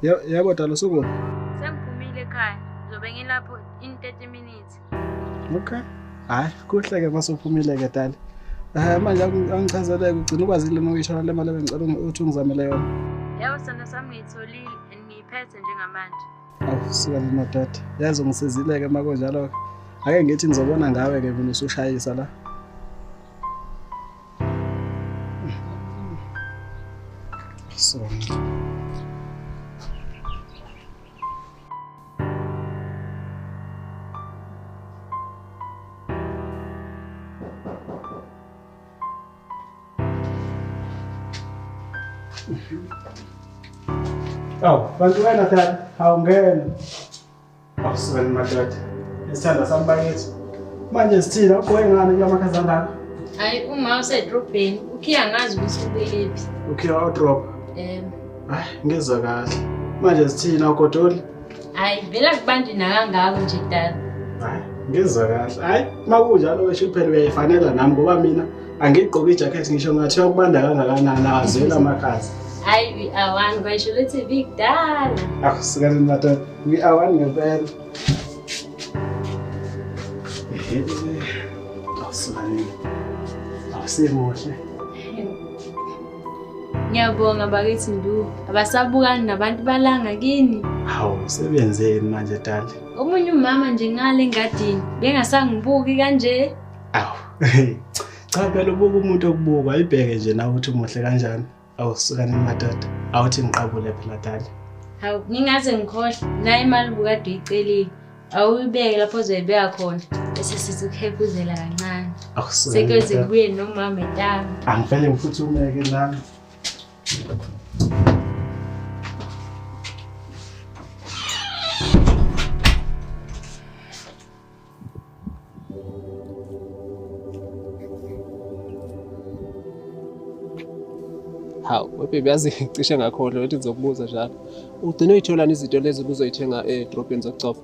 Yebo Dala sukuphi? Sengiphumile ekhaya. Ngizobe ngilapho in 30 minutes. Okay. Hayi, kuhle ke masuphumile ke Dala. Manje angichazeleke ugcina ukwazile nokuyishona le mali ebengicela ukuthi ungizamele yona. Yebo sithando sami ngiyitholile and ngiyiphethe njengamanje. Awu, sikale madoda. Yazi ungisizile ke makunjalo ke. Ake ngithi ngizobona ngawe ke mina usushayisa la. So. Bantu wena Dala, awungena. Awusikani madoda. Isithanda sami bakithi. Manje sithina ugoye ngani kula makhazana? Hayi uma usedrobheni, ukhiya ngazi ukuthi ubelephi. Ukhiya drop. Hayi, ngizwa kahle. Manje sithina ugodoli? Hayi vela kubantu nakangako nje Dala. Hayi, ngizwa kahle. Hayi, makunjalo wesho phela uyayifanela nami ngoba mina angigqoka ijacket ngisho ngathi yakubanda kangakanani azwela amakhaza. Hayi we are one bayisho lethi big Dala. Akusikani madoda. We are one ngempela. Awusikani. Awusemuhle. Ngiyabonga bakithi Ndu. Abasabukani nabantu balanga kini. Hawu, sebenzeni manje Dala? Omunye umama nje ngale engadini, bengasangibuki kanje. Awu. Cha phela ubuka umuntu okubuka ayibheke nje nawe ukuthi umuhle kanjani. Awusikani madoda. Awuthi ngiqabule phela Dala. Hawu, ngingaze ngikhohle naye imali bukade uyicelile. Awuyibeke lapho ozoyibeka khona. Bese sithi ukuhephuzela kancane. Akusikani. Sekuyoze kubuye nomama etanga. Angivele ngifuthumeke nami. Hawu, baby yazi cishe ngakhohlwa ukuthi ngizokubuza njalo. Ugcine uyitholani izinto lezi ubuzoyithenga edrobheni zokugcoba?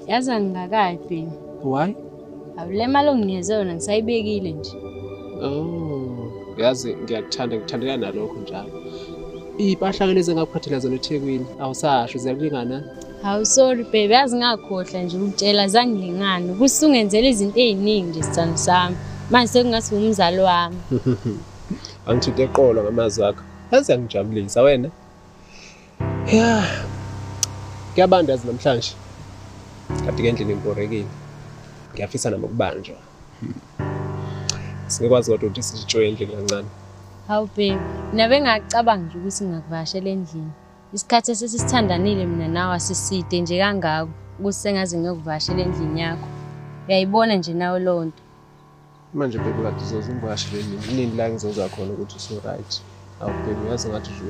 Yazi angingakayi bheni. Why? Awu le mali onginikeze yona ngisayibekile nje. Oh, yazi ngithandeka nalokho njalo. Iy'mpahla ke lezi engakuphathela zona eThekwini, awusasho ziyakulingana? Hawu sorry baby, yazi ngakhohlwa nje ukutshela zangilingana. Kusungenzela izinto eziningi nje sithando sami. Manje sekungathi umzali wami. Angithinta eqolo ngamazwi akho. Yazi angijabulisa wena. Yeah. Kuyabandazi namhlanje. Kanti ke endlini imporekile. Ngiyafisa nami ukubanjwa. Singekwazi kodwa ukuthi sijjoye endlini kancane. Hawu baby, nabe ngacabanga nje ukuthi ngakuvashela endlini. Isikhathi esesithandanile mina nawe asiside nje kangako ukuthi sengaze ngiyokuvashela endlini yakho. Uyayibona nje nawe lonto. Manje baby kade uzoza ungivashele endlini. Nini la ngizozwa khona ukuthi uso right. Awu baby yazi ngathi nje.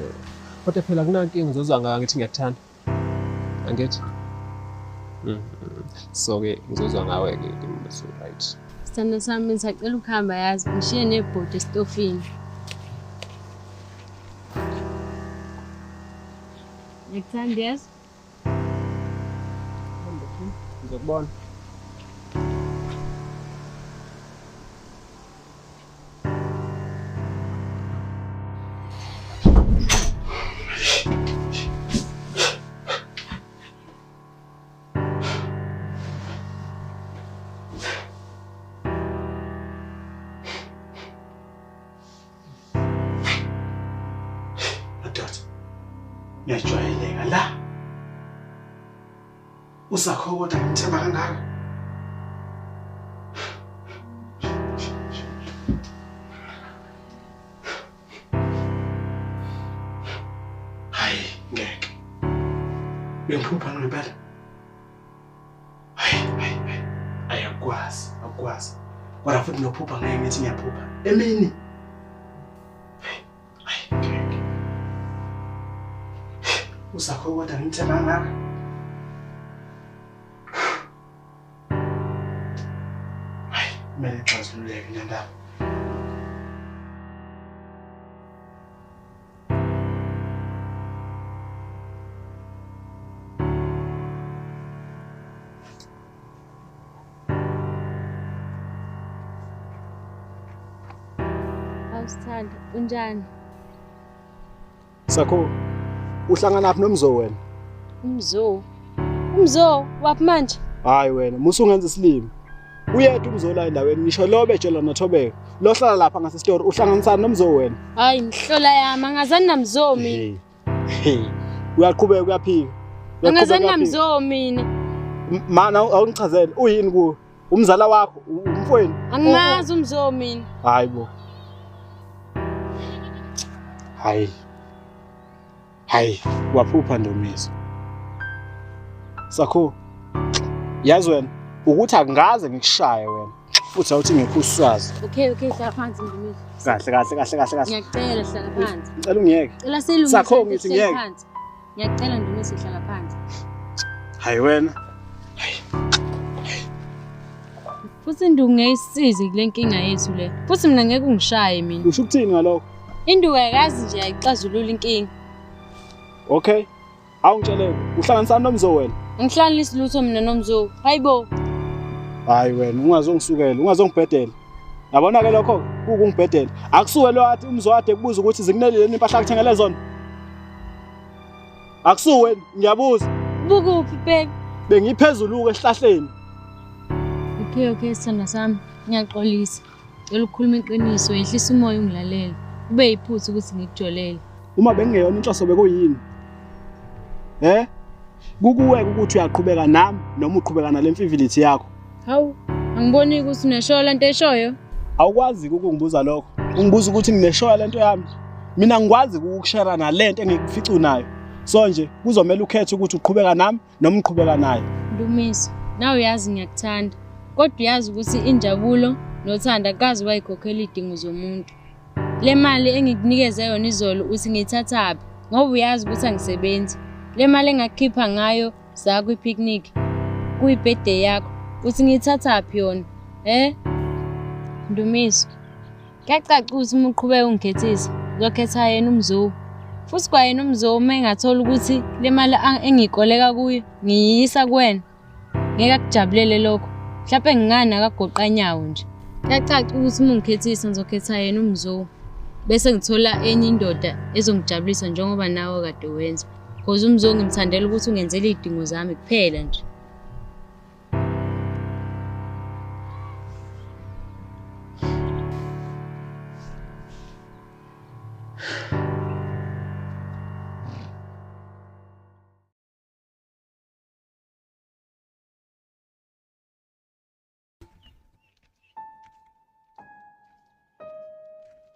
Kodwa phela kunankinga ngizozwa ngaka ngithi ngiyakuthanda. Angithi? So ke ngizozwa ngawe ke so right. Sithando sami ngisacela ukuhamba yazi ngishiye nebhodi estofini. Ngikuthanda yazi? Ngizokubona. Ngiyajwayeleka la. Usakho kodwa ngithemba kangaka. Hayi, ngeke. Bengiphupha ngempela. Hayi. Ayakwazi. Kodwa futhi nophupha ngeke ngithi ngiyaphupha. Emini. Usakho kodwa ngithemba kangaka. Hayi, kumele ngixazululeke le ndaba. Awusithanda unjani? Sakho uhlangana naphi nomzo wena? Umzo waphi manje? Hayi wena, musungenza isilimi. Uyedwa umzo la endaweni ngisho lo betshela noThobeka. Lo hlala lapha ngase story uhlanganisana nomzo wena. Hayi ngihlola yami angazani namzo mina. Uyaqhubeka uyaphika. Angazani namzo mina. Mana awungichazele uyini ku? Umzala wakho, umfweni. Angimazi umzo mina. Hayibo. Hayi, waphupha Ndumiso. Sakho. Yazi wena ukuthi akungaze ngikushaya wena. Futhi awuthi ngekho uswazi. Okay, hlala phansi Ndumiso. Kahle. Ngiyacela hlala phansi. Ngicela ungiyeke. Cela silungise. Sakho ngithi ngiyeke. Ngiyacela Ndumiso hlala phansi. Hayi wena. Futhi Nduku ngiyisize kule nkinga yethu le. Futhi mina ngeke ungishaye mina. Usho ukuthini ngalokho? Induku ayikazi nje ayixazulula inkinga. Okay. Awungitshele uhlanganisana nomzo wena. Angihlanganisi lutho mina nomzo. Hayibo. Hayi wena ungazongisukela, ungazongibhedela. Yabona ke lokho ukungibhedela. Akusuke lo athi umzo wade kubuza ukuthi zikuneleni impahla akuthengele zona. Akusuke ngiyabuza. Bukuphi babe? Bengiphezulu esihlahleni. Okay sithanda sami. Ngiyaxolisa. Ngicela ukukhuluma iqiniso, yehlisa umoya ungilalele. Kube yiphutha ukuthi ngikujolele. Uma bengeyona inhloso bekuyini? Kukuweka ukuthi uyaqhubeka nami noma uqhubeka nalemfivilithi yakho. Hawu, angiboni ukuthi uneshoyo lento eshoyo. Awukwazi ukungibuza lokho. Ungibuza ukuthi ngineshoyo lento yami. Mina ngikwazi ukukushare nalento engikufica unayo. So nje kuzomela ukhethe ukuthi uqhubeka nami noma uqhubeka naye. Ndumiso, nawe uyazi ngiyakuthanda. Kodwa uyazi ukuthi injabulo nothanda akazi wayikhokhela idingo zomuntu. Le mali engikunikeze yona izolo uthi ngiyithathaphi ngoba uyazi ukuthi angisebenzi. Le mali engakukhipha ngayo zakho ipicnic kuyibirthday yakho uthi ngiyithathaphi yona? Ndumiso. Kuyacaca ukuthi uma uqhubeka ungikhethisa uzokhetha yena umzo. Futhi kwa yena umzo uma engathola ukuthi le mali engiyikoleka kuyo ngiyisa kuwena. Ngeke akujabulele lokho. Mhlawumbe ngingana akagoqa nyawo nje. Kuyacaca ukuthi uma ungikhethisa ngizokhetha yena umzo. Bese ngithola enye indoda ezongijabulisa njengoba nawe kade wenza. Because umzo ngimthandela ukuthi ungenzele izidingo zami kuphela nje.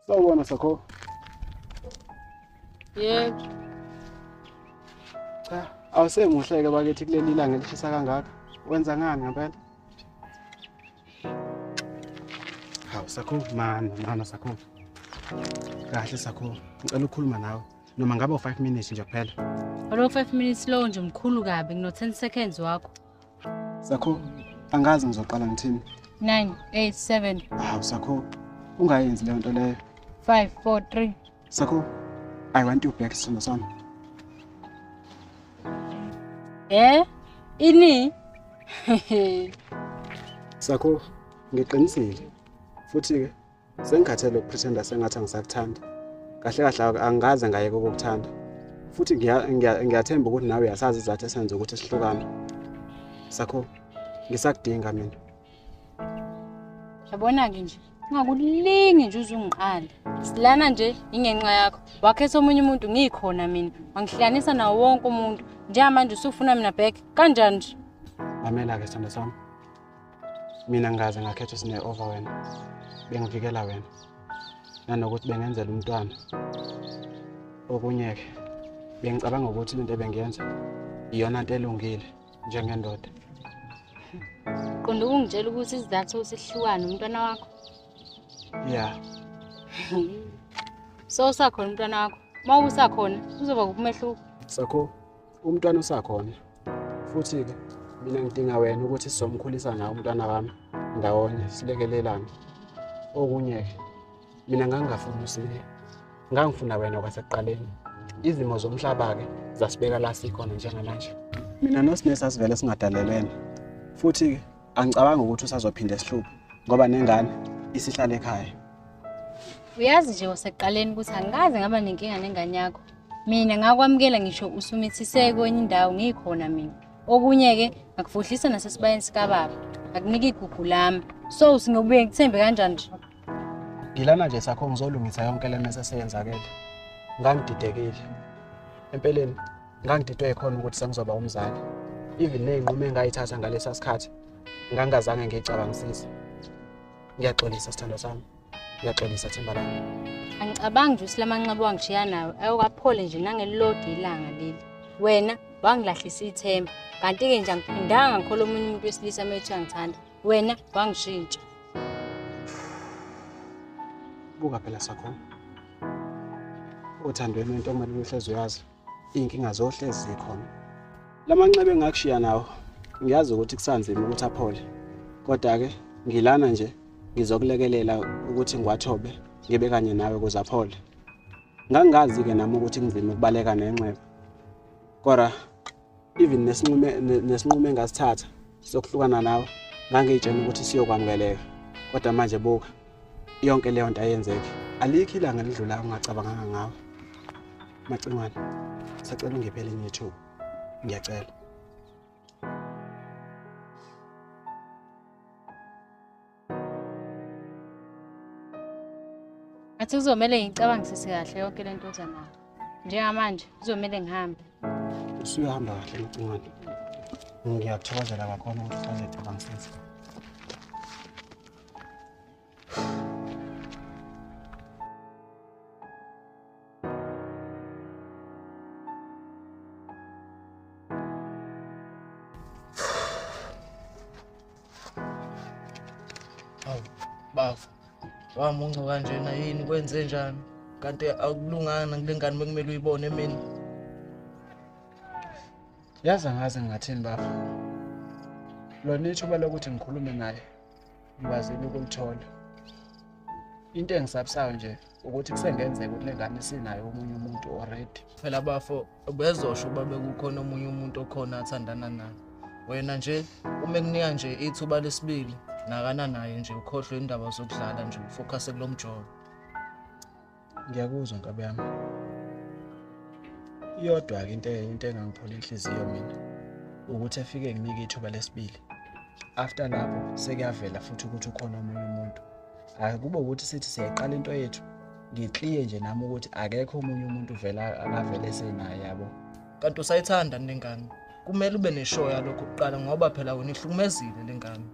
Sawubona Sakho. Yebo. Cha, awusemuhleke bakithi kuleli ilanga elishisa kangaka. Wenza ngani ngempela? Hawu Sakho, mana Sakho. Kahle Sakho. Ngicela ukukhuluma nawe. Noma ngabe u5 minutes nje kuphela. Alo 5 minutes lo nje mkhulu kabi ngino 10 seconds wakho. Sakho, angazi ngizoqala ngithini. 9 8 7. Hawu Sakho, ungayenzi le nto leyo. 5 4 3. Sakho, I want you back sithando sami. Ini? Sakho, ngiqinisile. Futhi ke sengikhathele ukupretenda sengathi angisakuthanda. Kahle angaze ngayeke ukukuthanda. Futhi ngiyathemba ukuthi nawe uyasazi izathu esenza ukuthi sihlukane. Sakho, ngisakudinga mina. Yabona ke nje, ungakulingi nje uzungiqala. Silana nje ingenxa yakho. Wakhetha omunye umuntu ngikhona mina. Wangihlanganisa nawo wonke umuntu. Njengamanje usufuna mina back. Kanjani nje? Mamela ke sithando sami. Mina ngaze ngakhetha sine over wena. Bengivikela wena. Nanokuthi bengenzela umntwana. Okunye ke bengicabanga ukuthi into ebengiyenza iyona into elungile njengendoda. Qonda ungitshela ukuthi isizathu sihlukana umntwana wakho. Yeah. So usakhona umntwana wakho. Uma usakhona uzoba kumehluko. Sakho umntwana usakhona. Futhi ke mina ngidinga wena ukuthi sizomkhulisa nawe umntwana wami ndawonye silekelelana. Okunye ke mina ngangafuna usile. Ngangifuna wena kwasekuqaleni. Izimo zomhlaba ke zasibeka la sikhona njengamanje. Mina noSinesi asivele singadalelene. Futhi ke angicabanga ukuthi usazophinda esihluphe ngoba nengane isihlala ekhaya. Uyazi nje wasekuqaleni ukuthi angikaze ngaba nenkinga nengane yakho. Mina ngakwamukela ngisho usumithise kwenye indawo ngikhona mina. Okunye ke ngakufohlisa nasesibayeni sikababa. Akunika igugu lami. So singobuye ngithembe kanjani nje? Ngilana nje sakho ngizolungisa yonke le mese seyenzakele. Ngangididekile. Empeleni ngangididwe ikhona ukuthi sengizoba umzali. Even nezinqumo engayithatha ngalesa sikhathi ngangazange ngicabangisise. Ngiyaxolisa sithando sami. Ngiyaxolisa Themba lami. Angicabangi nje usilamanqaba wangishiya nawe ayokaphole nje nangelilodwa ilanga leli. Wena wangilahlisa ithemba kanti ke nje angiphindanga ngikhola omunye umuntu wesilisa methu angithanda. Wena wangishintsha. Buka phela sakho. Uthandweni into okumele uhlezi uyazi. Inkinga zohlezi zikhona. Lamanxebe engakushiya nawo ngiyazi ukuthi kusanzima ukuthi aphole. Kodwa ke ngilana nje ngizokulekelela ukuthi ngiwathobe ngibe kanye nawe ukuze aphole. Ngangazi ke nami ukuthi ngizima ukubaleka nenxeba. Kodwa even nesinqumo engasithatha sokuhlukana nawe ngangitshela ukuthi siyokwamukeleka. Kodwa manje buka yonke leyo nto ayenzeke. Alikho ilanga lidlula ungacabanganga ngawe. Macingwane sacela ungiphele ngethuba. Ngiyacela. Athi kuzomela ngicabangisise kahle yonke lento ozanayo. Njengamanje kuzomela ngihambe. Usuyahamba kahle Macingwane. Ngiyakuthokozela kakhulu ukuthi uhlale ucabangisise. Bafu wamunca kanjena yini kwenze njani kanti akulunganga kule ngane bekumele uyibone mina Yazi ngaze ngathini baba Lona ithuba lokuthi ngikhulume naye ngibazile ukulithola Into engisabisayo nje ukuthi kusengenzeka ukuthi lengane sinayo omunye umuntu already phela bafo bezosho babe kukhona omunye umuntu okhona athandana naye wena nje uma kunika nje ithuba lesibili nakana naye nje ukhohlwe indaba zokudlala nje ufocus kulomjobo Ngiyakuzwa nkabi yami Iyodwa ke into engangiphola inhliziyo mina ukuthi afike nginike ithuba lesibili after lapho sekuyavela futhi ukuthi ukhona omunye umuntu akube ukuthi sithi siyayiqala into yethu ngicliye nje nami ukuthi akekho omunye umuntu vela akavele senaye yabo kanti usayithanda lengane kumele ube neshow yalokho kuqala ngoba phela wena ihlukumezile lengane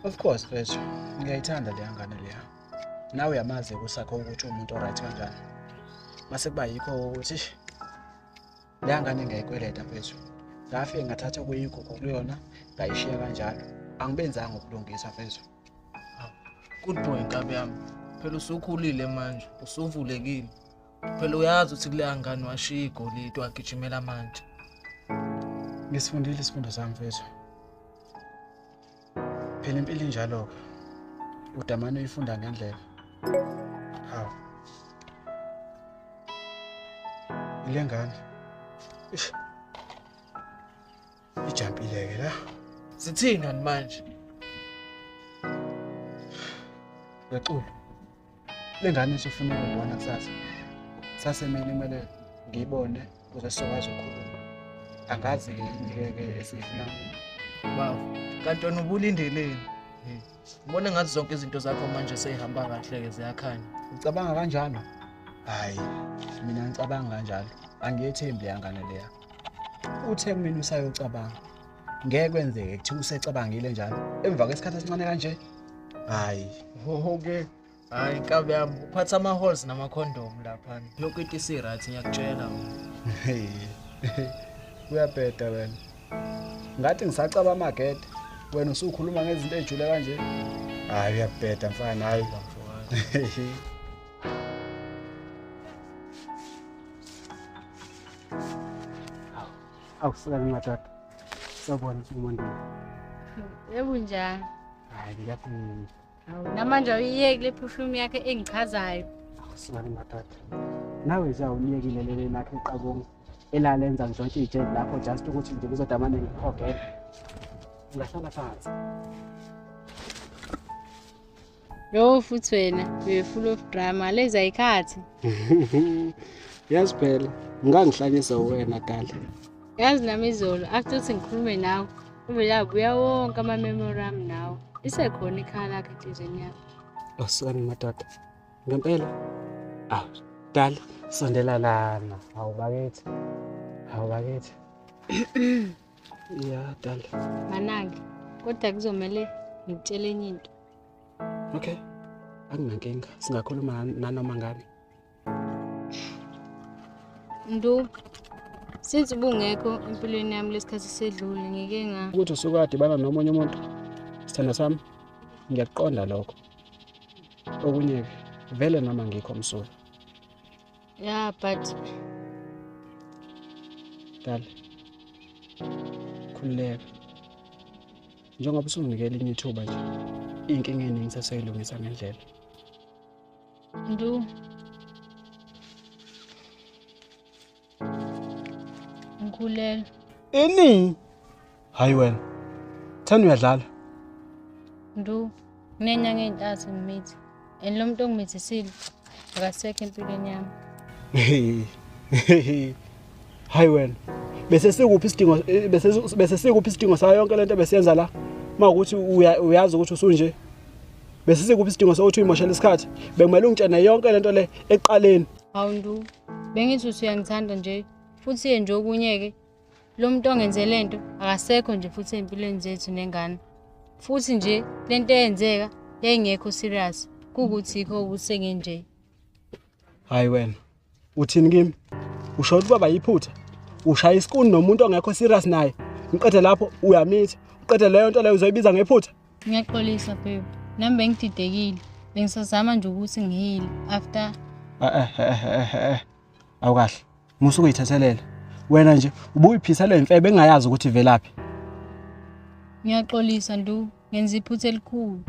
Of course mfethu ngiyayithanda le ngane leya nawe uyamazi kusakho ukuthi umuntu oright kanjani mase kuba yikho ukuthi le ngane ngiyayikweleta mfethu ngafike ngathatha kuyigugu kuyona ngayishiya kanjalo angibenzanga ukulungisa mfethu good boy nkabi yami phela usukhulile manje usuvulekile phela uyazi ukuthi kule ngane washiya igolide wagijimela manje ngisifundile isifundo sami mfethu phela impilo injalo udamane uyifunda ngendlela hawu ile ngane ijampile ke la sithina manje Yaqulu le ngane isifuna ukubona kusasa sasemini kumele ngiyibone ukuze sizokwazi ukukhuluma angazi ngeke esifuna bafu kanti wena ubulindeleni ubone ngathi zonke izinto zakho manje seyihamba kahle ke ziyakhanya ucabanga kanjalo hayi mina ngicabanga kanjalo angiyethembi yangane leya uthe mina usayocabanga ngeke kwenzeke kuthi usecabangile njalo emva kwesikhathi esincane kanje hayi okay hayi nkabi yami uphatha ama-holes nama-condom lapha lokhu into isi-right ngiyakutshela uyabheda wena ngathi ngisacaba amagede wena usukhuluma ngezinto ezijule kanje hayi uyabheda mfana hayi awusika ngimatata sabona umuntu Yebo njani? hayi ngiyafuna Namanje uyiyeke le perfume yakhe engichazayo. awusika ngimatata nawe nje awuniyekile lele nakhe iqabongo elalenza zonke ijeli lapho just ukuthi nje kuzodamane ngikhogela ungahlala phansi Yo futhi wena, you full of drama, leza ikhathi. Yazi phela, ngangihlanyisa wena Dali. Yazi nami izolo after ukuthi ngikhulume nawe uvela yabuya wonke ama-memory ami nawe isekhona ikhala lakhe enhlizweni yakho. Awusani madoda. Ngempela. Dali, sondela lana. Awubakithi. Ya, Dali. Manake kodwa kuzomele ngikutshele enye into. Okay. Anginankinga. Singakhuluma nanoma ngani. Ndu since ubungekho empilweni yami lesikhathi sedlule ngike nga Ukuthi usuka adibana nomunye umuntu. Sithanda sami. Ngiyakuqonda lokho. Okunye vele noma ngikho msulu. yeah but Dali. Khululeka. Njengoba usunginikela enye ithuba nje. Inkinga eningi saseyilungisa ngendlela. Ndu ngikhulelwe. Ini? Hayi wena. Thani uyadlala? Ndu kunenyanga ey'ntathu ngimithi and lo muntu ongimithisile akasekho empilweni yami. Hayi wena. Bese sikuphi isidingo sayo yonke lento besiyenza la? Mawukuthi uyazi ukuthi usunje. Bese sikuphi isidingo sokuthi uyimoshela isikhathi? Bekumele ungitshene yonke lento le eqaleni. Hawu Ndu bengithi usuyangithanda nje futhi nje okunye-ke lo muntu ongenze lento akasekho nje futhi ey'mpilweni zethu nengane. Futhi nje lento eyenzeka yayingekho serious kukuthi yikho ukuthi sengenje. Hayi wena. Uthini kimi? Usho ukuthi baba yiphutha. Ushaya isikuni nomuntu ongekho serious naye. Ngiqede lapho uyamitha. Uqede leyo nto leyo uzoyibiza ngephutha. Ngiyaxolisa babe. Nami bengididekile. Bengisazama nje ukuthi ngihile after Awukahle. Musuku uyithathelela. Wena nje ubuyiphisa le mfebe engayazi ukuthi ivelaphi. Ngiyaxolisa Ndu, ngenza iphutha elikhulu.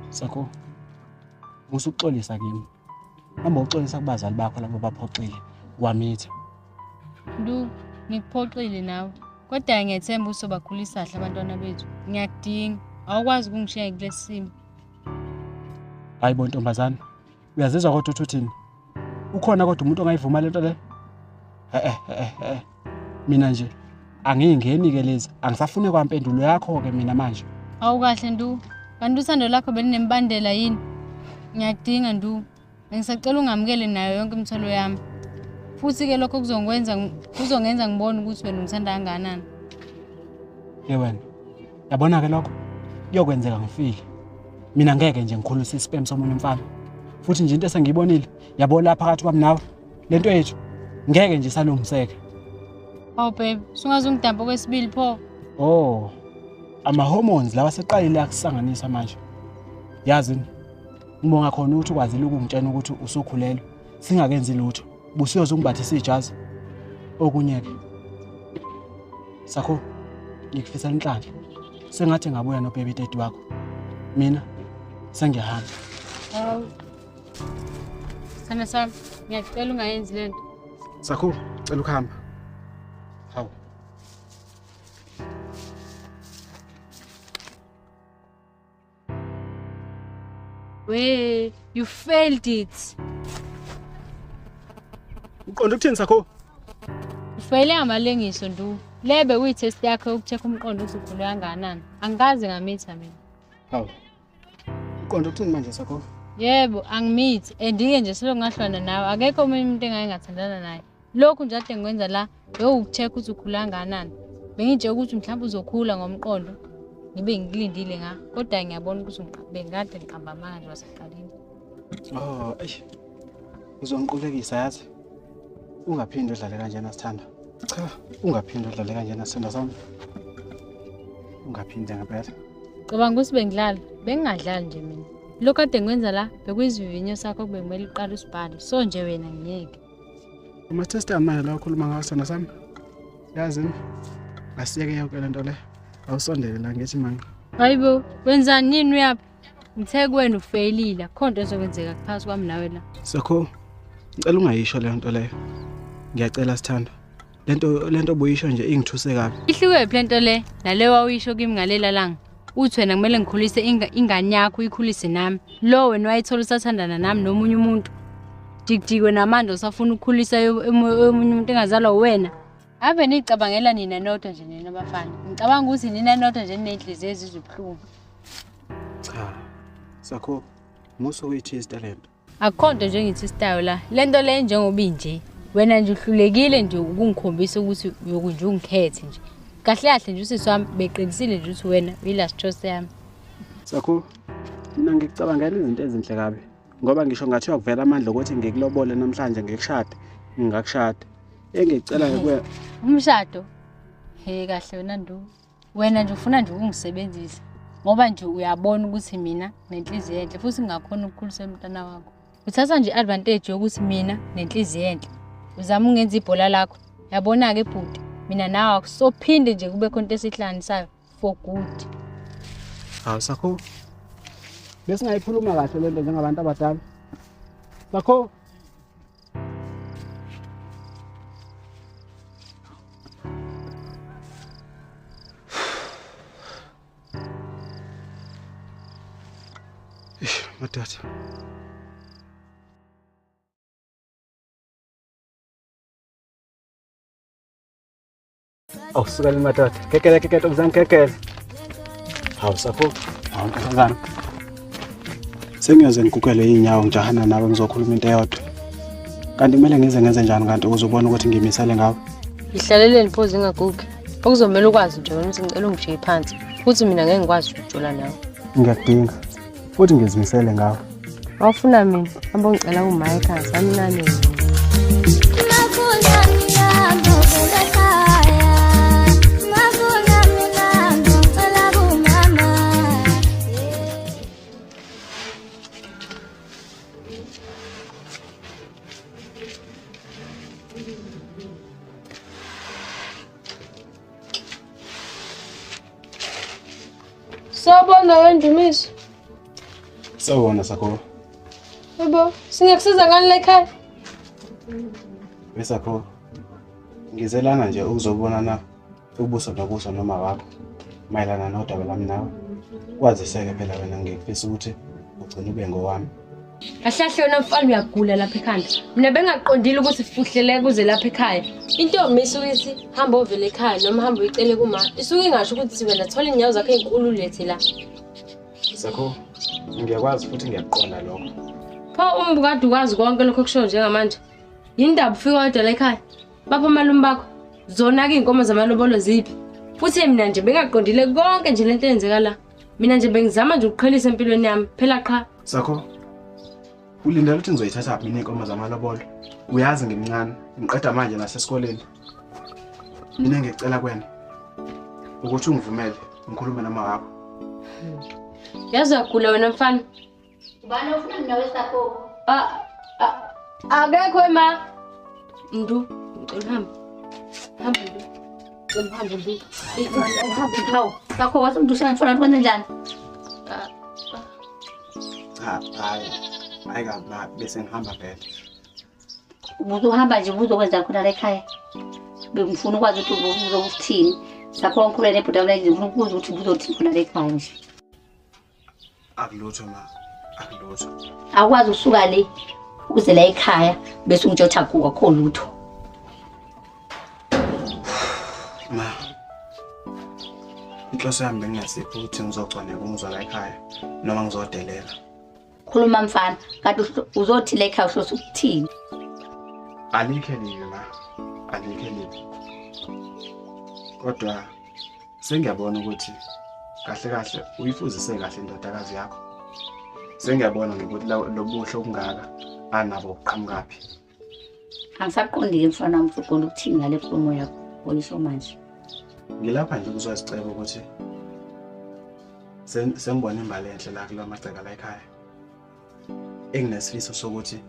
Sakho. Musukuxolisa kimi. Hamba uxolisa kubazali bakho labo baphoxile. Wamitha. Ndu, ngikuphoxile nawe. Kodwa ngiyethemba usobakhulisa kahle abantwana bethu. Ngiyakudinga. Awukwazi ukungishiya kulesi simo. Hayibo ntombazana. Uyazizwa kodwa uthini? Ukhona kodwa umuntu ongayivuma lento le? Mina nje angingeni ke lezi. Angisafune kwampendulo yakho ke mina manje. Awukahle Ndu. Kanti uthando lakho belinembandela yini? Ngiyakudinga Ndu. Bengisacela ungamukele nayo yonke imithwalo yami. Futhi ke lokho kuzongenza ngibone ukuthi wena ungithanda kangakanani. Wena. Yabona ke lokho? Kuyokwenzeka ngifile. Mina ngeke nje ngikhulisa ispam somunye umfana. Futhi nje into esengiyibonile, yabo lapha phakathi kwami nawe. Lento yethu ngeke nje salungiseke. Hawu babe, sungazungidampa kwesibili pho. Oh. Ama hormones lawa seqalile akusanganisa manje. Yazi ngibonga khona ukuthi ukwazile ukungitshena ukuthi usukhulelwe. Singakenzi lutho. Busiyoze ungibathisa ijazi. Okunye ke. Sakho ngikufisa inhlanhla. Sengathi ngabuya no baby daddy wakho. Mina sengiyahamba. Hawu. Sana sami, ngiyacela ungayenzi lento. Sakho, cela ukuhamba. Hawu. We, you failed it. Uqonda ukuthini Sakho? Ufayele amalengiso Ndu. Lebe kuyitest yakho ukucheck umqondo ukuthi ukhule kangakanani. Angikaze ngamitha mina. Hawu. Uqonda ukuthini manje Sakho? Yebo, angimithi andike nje selo ngahlwana nawe. Akekho omunye umuntu engayengathandana naye. Lokhu nje ade ngikwenza la, ukucheck ukuthi ukhula kangakanani. Bengithe ukuthi mhlawumbe uzokhula ngomqondo. Ngibe ngikulindile nga. Kodwa ngiyabona ukuthi bengikade ngiqamba amanga nje waseqaleni. Oh, uzongiqulekisa yazi. Ungaphindi udlale kanjena Sithanda. Cha, ungaphindi udlale kanjena Sithanda sami. Ungaphindi ngempela. Cabanga ukuthi bengidlala, bengingadlali nje mina. Lokho ade ngikwenza la, bekuyizivinyo sakho bekumele uqale usibhale. So nje wena ngiyeke. Ama-test amanye la ukhuluma ngawo Sithanda sami. Yazi asiyeke yonke lento le. Awusondele la ngithi manje. Hayibo, wenzani nini uyapha? Ngithe kuwena ufeyilile, akho nto ezokwenzeka kuphakathi kwami nawe la. Sakho, ngicela ungayisho le nto leyo. Ngiyacela Sithanda. Lento obuyisho nje ingithuse kabi. Ihluke lento le, nale wawuyisho kimi ngalela langa. uthi wena kumele ngikhulise ingane yakho uyikhulise nami. Lo wena wayithola usathandana nami nomunye umuntu. Dikdikwe namanje usafuna ukukhulisa omunye umuntu engazalwa wena. Ave nicabangela nina nodwa nje nina bafana. Ngicabanga ukuthi nina nodwa nje ninenhliziyo ezibuhlungu. Cha. Sakho muso uyithi isitalento. Akukhonto nje ngithi style la. Lento le njengoba inje. Wena nje uhlulekile nje ukungikhombisa ukuthi uyokunje ungikhethe nje. Kahle kahle nje usisi wami beqinisile nje ukuthi wena uyilast choice yami. Sakho mina ngicabangela izinto ezinhle kabi ngoba ngisho ngathi uyakuvela amandla ukuthi ngikulobole namhlanje ngikushade ngingakushada. Engicela kuwe Umshado. He kahle wena Ndu. Wena nje ufuna nje ukungisebenzisa. Ngoba nje uyabona ukuthi mina nenhliziyo enhle futhi ngingakhona ukukhulisa umntana wakho. Uthatha nje advantage yokuthi mina nenhliziyo enhle. Uzama ungenza ibhola lakho. Yabona ke bhuti, mina nawe akusophinde nje kube khona into esihlanisayo for good. Hawu Sakho. Bese ngayikhuluma kahle lento njengabantu abadala. Sakho. Matata. Suka le matata. Kekele uzangi kekele. Hawu Sakho. Hawu nkazana. Sengiyoze ngikukele inyawo ngijahana nawe ngizokhuluma into eyodwa. Kanti kumele ngenze njani kanti uzobona ukuthi ngimisele ngawe? Ihlaleleni phoze ingagugi. Okuzomela ukwazi nje wena ngicela ungishiye phansi. Futhi mina ngeke ngikwazi ukujula nawe. Ngiyakudinga. Futhi ngizimisele ngawe. Awufuna mina, hamba ngicela uma ekhaya sami nani. Sabona wendumiso. Sawubona Sakho. Yebo, singekusiza ngani la ekhaya? Besakho. Ngizelana nje ukuzobonana ubuso nobuso noma wakho mayelana nodaba lami nawe. Kwaziseke phela wena ngifisa ukuthi ugcine ube ngowami. Kahlahle wena mfana uyagula lapha ekhanda. Mina bengaqondile ukuthi sifuhlele kuze lapha ekhaya. Intombi isuke ithi hamba ovele ekhaya noma hamba uyicele kuma. Isuke ingasho ukuthi wena thola inyawo zakhe ezinkulu lethe la. Sakho, ngiyakwazi futhi ngiyaqonda lokho. Pha umbukade ukwazi konke lokho kusho njengamanje. Yindaba ufika kodwa la ekhaya. Bapha umalume bakho. Zona ke inkomo zamalobolo ziphi. Futhi mina nje bengaqondile konke nje lento eyenzeka la. Mina nje bengizama nje ukuqhelisa empilweni yami. Phela qha. Sakho. Ulindela ukuthi ngizoyithatha aphi mina inkomo zamalobolo. Uyazi ngimncane, ngiqeda manje nasesikoleni. Mina ngicela kuwena ukuthi ungivumele ngikhulume nama wakho. Yazi uyagula wena mfana. Ubani ufuna mina wesakho? Akekho ema. Ndu, ngicela hamba. Hamba ndu. Hamba ndu. Hamba hawo. Sakho wasumdusha ngifuna ukwenza njani? Hayi kabi bese ngihamba vele. Ubuzohamba nje uzokwenza khona la ekhaya. Bengifuna ukwazi ukuthi uzokuthini. Sakho onkhulele nebhuda la ngifuna ukubuza ukuthi uzothi khona la ekhaya nje. Akulutho ma. Akulutho. Akwazi usuka le uze la ekhaya bese ungitshotha kuwa kho lutho. Ma. Inhloso yami bengingasipho ukuthi ngizogcwana kumuzwa la ekhaya noma ngizodelela. Khuluma mfana, kanti uzothi la ekhaya usho ukuthini? Alikhe libe ma. Alikhe libe. Kodwa sengiyabona ukuthi kahle uyifuzise kahle indodakazi yakho. Sengiyabona ukuthi lobuhle okungaka anabo uqhamukapi. Angisaqondile mfana wami uqonda ukuthini ngale nkulumo yakho oyisho manje. Ngilapha nje ukuzosicela ukuthi sengibona imbali enhle la kula magceka la ekhaya. Enginesifiso sokuthi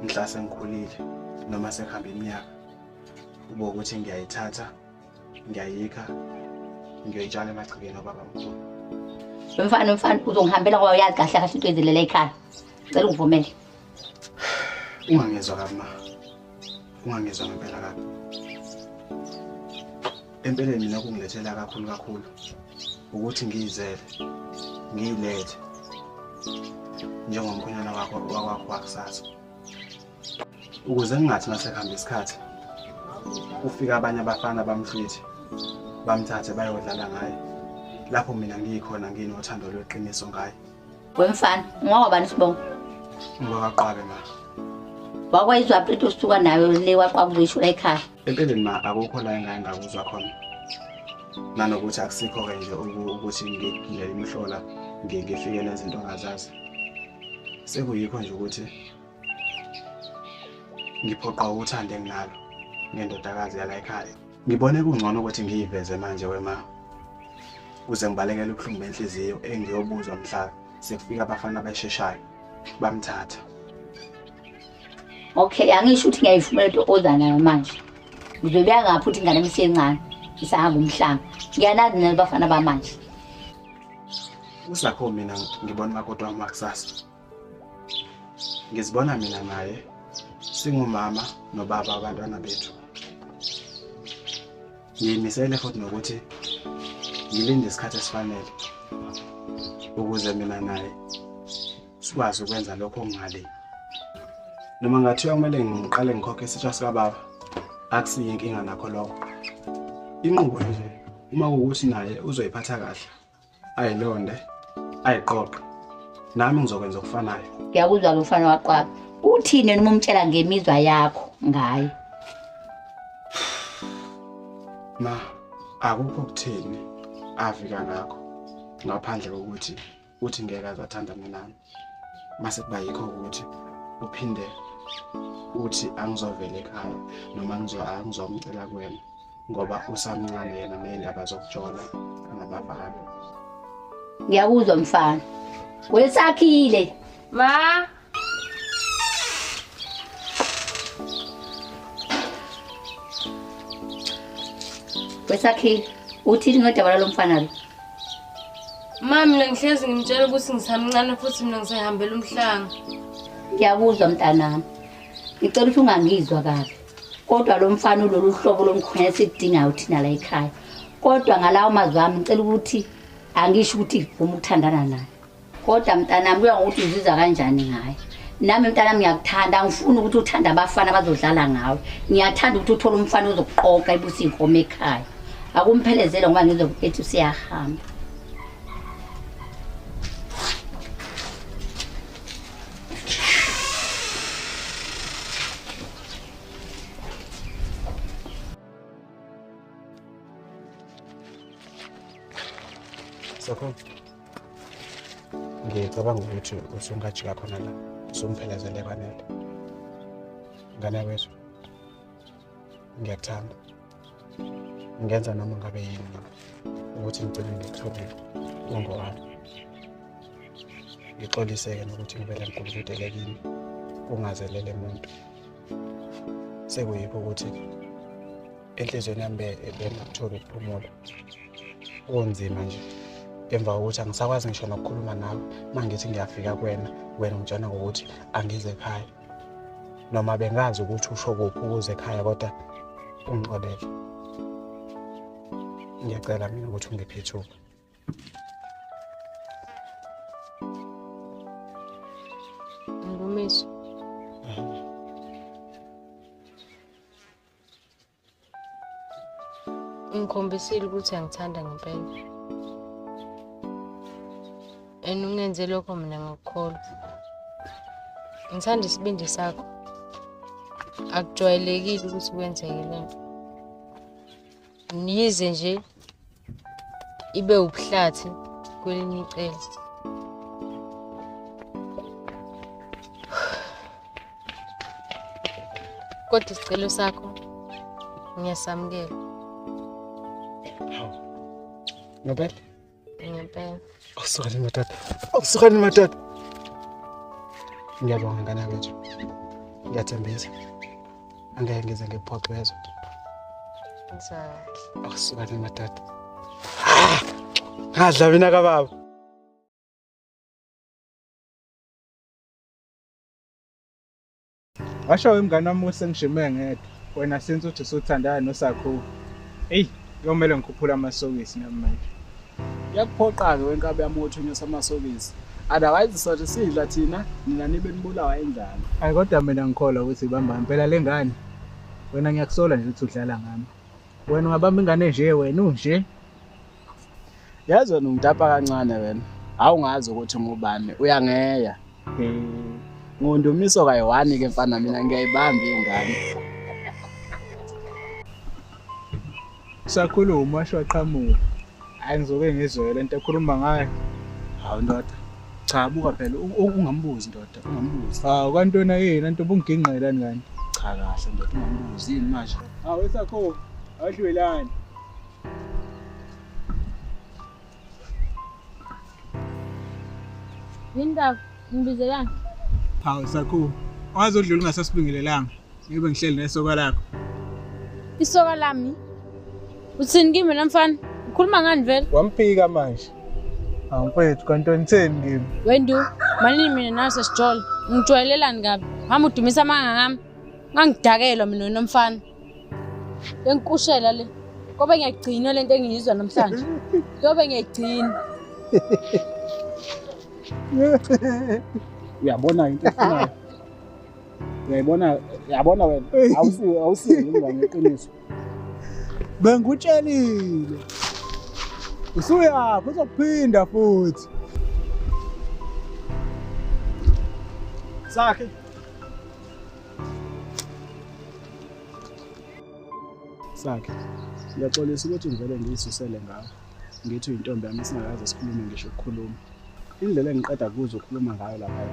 ngihlase ngikhulile noma sekuhamba iminyaka ube ukuthi ngiyayithatha ngiyayikha ngiyoyitshala emagcekeni obaba mkhulu. Mfana uzongihambela ngoba uyazi kahle kahle into ezilela ekhaya. Cela ungivumele. Ungangezwa kabi ma. Ungangezwa ngempela kabi. Empeleni mina kungilethela kakhulu. ukuthi ngiyizele ngiyilethe njengomkhonyana wakwakho wakusasa ukuze ngingathi masekuhamba isikhathi ufika abanye abafana bamhlithi bamthathe bayodlala ngaye lapho mina ngiyikhona nginothando lweqiniso ngaye. Wemfana ngowabani sibongo? Ngokaqabe ma. Wakwayizwa phethu usuka nayo le waqabulisho la ekhaya. Empeleni ma akukho la engake ngakuzwa khona. Nanokuthi akusikho ke nje ukuthi ngile imhlola ngifike lezinto ongazazi. Sekuyikho nje ukuthi ngiphoqa uthande nginalo ngendodakazi yala ekhaya. Ngibone kungcono ukuthi ngiyiveze manje wema. Uze ngibalekele ubuhlungu benhliziyo engiyobuzwa mhla sekufika abafana abasheshayo bamthatha. Okay, angisho ukuthi ngiyayivumela into oza nayo manje. Ngizobuya ngapha ukuthi ingane misencane isahamba umhlanga. Ngiyanazi nabafana bamanje. Usakho mina ngibona makoti wami wakusasa. Ngizibona mina naye singumama nobaba abantwana bethu. Ngiyimisele futhi nokuthi ngilinde isikhathi esifanele ukuze mina naye sikwazi ukwenza lokho ngale. Noma ngathiwa kumele ngiqale ngikhokhe isitsha sika baba akusiyo inkinga nakho lokho. Inqubo nje uma ukuthi naye uzoyiphatha kahle ayilonde ayiqoqe nami ngizokwenza okufanayo. Ngiyakuzwa umfana waqwaba. Uthini noma umtshela ngemizwa yakho ngaye? Ma akukho kuthini afika ngakho ngaphandle kokuthi uthi ngeke azathanda mina. Mase kuba yikho ukuthi uphinde uthi angizovela ekhaya noma ngizomcela kuwena ngoba usamncane yena nezindaba zokujola nabafana. Ngiyakuzwa mfana. Wesakhile. Ma. Wesakhile. Uthini ngodaba lo mfana lo? Ma mina ngihlezi ngimtshela ukuthi ngisamncane futhi mina ngisehambela umhlanga. Ngiyakuzwa mntanami. Ngicela ukuthi ungangizwa kahle. Kodwa lo mfana ulolu hlobo lomkhwenya sidingayo thina la ekhaya. Kodwa ngalawo mazwi ami ngicela ukuthi angisho ukuthi ufuna ukuthandana naye. Kodwa mntanami kuya ngokuthi uzizwa kanjani ngaye. Nami mntanami ngiyakuthanda, angifuni ukuthi uthanda abafana abazodlala ngawe. Ngiyathanda ukuthi uthole umfana ozokuqoqa ibusi inkomo ekhaya. Akumphelezele ngoba ngizokuphetha usiyahamba. Sakho ngicabanga ukuthi usungajika khona la usumphelezele kwanele. Ngane wethu ngiyakuthanda. Ngenza noma ngabe yini ukuthi ngicela ngikuthole ungowami. Ngixoliseke nokuthi ngivele ngikubudele kini kungazelele umuntu. Sekuyikho ukuthi enhlizweni yami bengakuthola ukuphumula. Onzima nje. Emva kokuthi angisakwazi ngisho nokukhuluma nawe mangithi ngiyafika kuwena ungitshela ukuthi angize ekhaya. Noma bengazi ukuthi usho kuphi ukuze ekhaya kodwa ungixolele. Ngiyacela mina ukuthi ungiphe ithuba. Ngumisi. Ngikhombisile ukuthi angithanda ngempela. Ungenze lokho mina ngikukholwa. Ngithanda isibindi sakho. Akujwayelekile ukuthi kwenzeke lento. Niyize nje ibe ubuhlathi kwelinye icele. Kodwa isicelo sakho ngiyasamukela. Ngempela? Ngempela. Awusukani madoda. Awusukani madoda. Ngiyabonga ngane wethu. Ngiyathembisa. Angeke ngize ngiphoxezwe. Ngizakahle. Awusukani madoda. Ngadla mina kababa. Washo imngane wami usengishime ngedwa. Wena senze uthi usuthandana nosakho. Hey, kuyomela ngikhuphula amasokisi nami manje. Kuyakuphoqa-ke wenkabi yami ukuthunyusa amasokisi. Otherwise sothi sidla thina, nina nibe nibulawa indlala. Hayi kodwa mina ngikholwa ukuthi ibamba impela le ngane. Wena ngiyakusola nje ukuthi udlala ngami. Wena ungabamba ingane nje wena unje. Yazi wena ungitapa kancane wena. Awungazi ukuthi ngubani, uyangeya. Ngondumiso kayi-1 ke mfana mina ngiyayibamba ingane. Sakhuluma washo waqhamuka. Hayi ngizoke ngizwe lento ekhuluma ngayo. Hawu ndoda. Cha buka phela ungambuzi ndoda, ungambuzi. Kwantona yini into bunginqelani ngani? Cha kahle ndoda ungambuzi yini manje? Wesakho awudlwelani. Yindaba ngibizelani? Sakho. Wazodlula ungasasibingelelanga. Ngibe ngihleli nesoka lakho. Isoka lami. Uthini kimi namfana? Ukhuluma ngani vele? Wamphika manje. Mfethu kantoni theni kimi? Wendu, malini mina nawe sesijolo. Ngijwayelelani kabi? Hamba udumisa amanga ngami. Ngangidakela mina nomfana. Engikushela le. Kobe ngiyagcina lento engiyizwa namhlanje. Kobe ngiyagcina. Uyabona into efunayo. Uyabona wena. Awusizi ingane eqiniso. Bengikutshelile. Usuyaphi uzokuphinda futhi. Sakhe. Sakhe. Ngiyaxolisa ukuthi ngivele ngiyisusele ngawo. Ngithi uyintombi yami singakaze sikhulume ngisho ukukhuluma. Indlela engiqeda kuzo ukukhuluma ngayo lapha.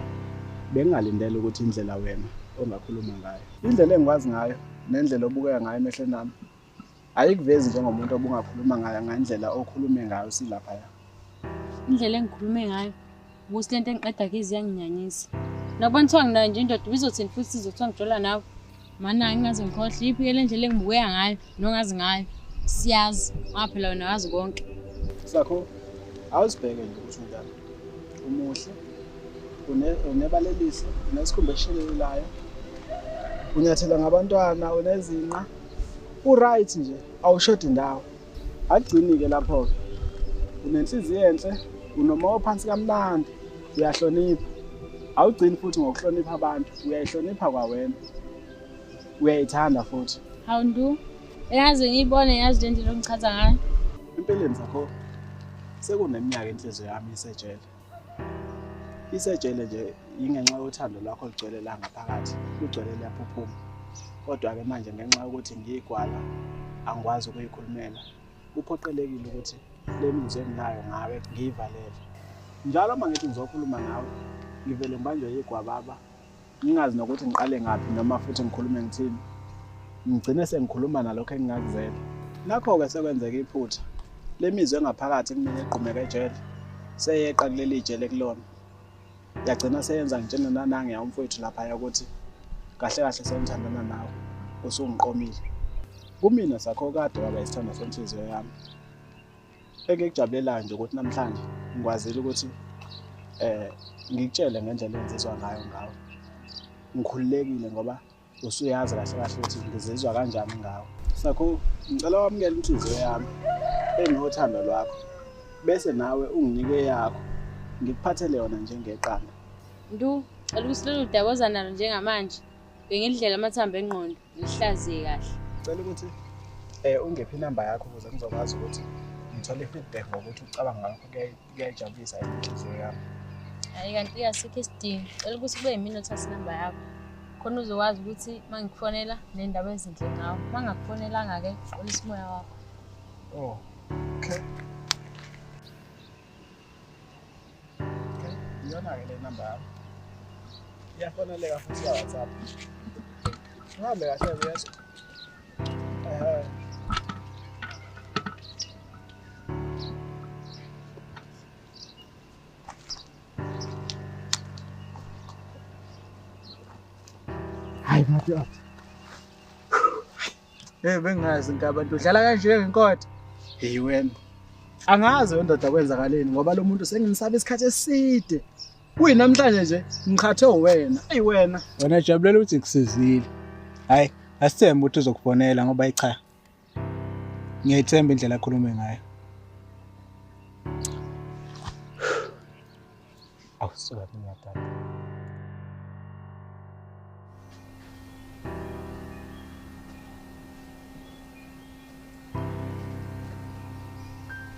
Bengingalindele ukuthi indlela wena ongakhuluma ngayo. Indlela engikwazi ngayo nendlela obukeka ngayo emehlweni nami. Ayikuvezi njengomuntu obungakhuluma ngayo ngendlela okhulume ngayo silapha. Indlela engikhulume ngayo ukuthi lento engiqeda kizi yanginyanyisa. Nabona kuthiwa nginayo nje indoda bizothini futhi sizothiwa ngijola nawe. Mana ngingaze ngikhohle iphi le ndlela engibukeka ngayo nongazi ngayo. Siyazi ngaphela wena wazi konke. Sakho awusibheke nje ukuthi ungani. Umuhle. Unebalelisi, unesikhumba eshelelayo. Unyathela ngabantwana, unezinqa. Uright nje, awushodi indawo. Agcini ke lapho ke. Unenhliziyo enhle, unomoya phansi kamnandi, uyahlonipha. Awugcini futhi ngokuhlonipha abantu, uyayihlonipha kwawena. Uyayithanda futhi. Hawu ndu. Eyazi ngiyibone yazi le ndlela ongichaza ngayo. Empeleni zakho sekuneminyaka inhliziyo yami isejele. Isejele nje ingenxa yothando lwakho ligcwele la ngaphakathi, lugcwele lapho phuma. Kodwa ke manje ngenxa yokuthi ngiyigwala angikwazi ukuyikhulumela. Kuphoqelekile ukuthi le mizwe enginayo ngawe ngiyivalele. Njalo uma ngithi ngizokhuluma nawe, ngivele ngibanjwe yigwababa. Ngingazi nokuthi ngiqale ngaphi noma futhi ngikhulume ngithini. Ngigcine sengikhuluma nalokho engingakuzela. Nakho ke sekwenzeka iphutha. Le mizwe engaphakathi kumina eqhumeka ejele. Seyeqa kuleli ijele kulona. Yagcina seyenza ngitshena nanange yamfowethu lapha ukuthi kahle kahle sengithandana nawe usungiqomile. Kumina sakho kade waba isithando senhliziyo yami. Engikujabulela nje ukuthi namhlanje ngikwazile ukuthi ngikutshele ngendlela engizizwa ngayo ngawe. Ngikhululekile ngoba usuyazi kahle kahle ukuthi ngizizwa kanjani ngawe. Sakho ngicela wamukela inhliziyo yami enothando lwakho. Bese nawe unginike yakho. Ngikuphathele yona njengeqanda. Ndu, cela ukuthi lolu daboza nalo njengamanje. Bengidlela amathambo engqondo, ngihlaziye kahle. Ngicela ukuthi ungephi inamba yakho ukuze ngizokwazi ukuthi ngithole feedback ngokuthi ucabanga ngakho kuyajabulisa inhliziyo yami. Hayi kanti asikho isidingo. Cela ukuthi kube yimina othatha inamba yakho. Khona uzokwazi ukuthi mangikufonela nendaba ezinhle ngawe. Mangakufonelanga ke, xolisa umoya wakho. Oh. Okay. Iyona-ke le namba yami. Iyafoneleka futhi ya WhatsApp. Uhambe kahle uyazi. Hayi madoda. Bengazi abantu udlala kanje ngenkoda. Hey wena. Angazi wendoda kwenzakaleni ngoba lo muntu senginisaba isikhathi eside. Kuyinamhlanje nje ngikhathe wena. Ayi wena. Wena jabulela ukuthi ngisizile. Hayi, asithembe ukuthi uzokufonela ngoba cha. Ngiyayithemba indlela akhulume ngayo. Awusuka ngiyathatha.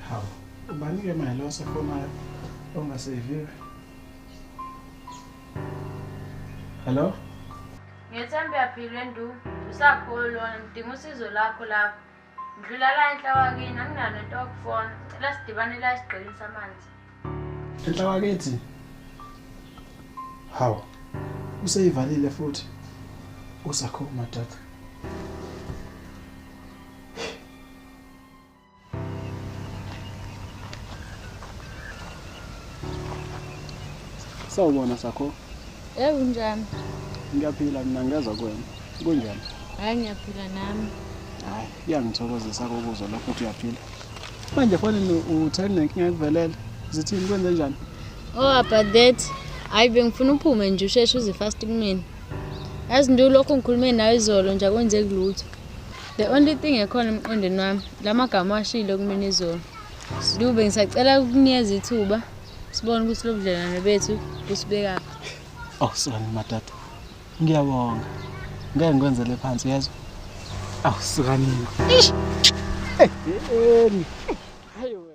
Hawu, ubani-ke manje lo osefonayo ongaseviwe? Hello? Ngiyethemba uyaphila Ndu. Usakhona lona ngidinga usizo lakho lapho. Ngidlula la enhla wakini anginalo into yokufona. Cela sidibane la esigqeleni samanzi. Enhla wakithi. Hawu. Useyivalile futhi. Usakhoma tata. Sawubona Sakho. Unjani? Ngiyaphila mina ngezwe kuwena. Kunjani? Hayi ngiyaphila nami. Hayi, iyangithokozisa ukuzwa lokho ukuthi uyaphila. Manje fanele uthani nenkinga ekuvelele. Zithini kwenze njani? About that, hayi bengifuna uphume nje usheshe uze fast kumina. Yazi Ndu lokho ngikhulume nawe izolo nje akwenze kulutho. The only thing ekhona emqondweni wami, lamagama ashilo kumina izolo. Sidube ngisacela ukunikeza ithuba. Sibone ukuthi lo budlelwane bethu kusibeka. Oh, sona matata. Ngiyabonga. Ngeke ngikwenzele phansi yezwa. Awu sukanini. Ish. Hayo we.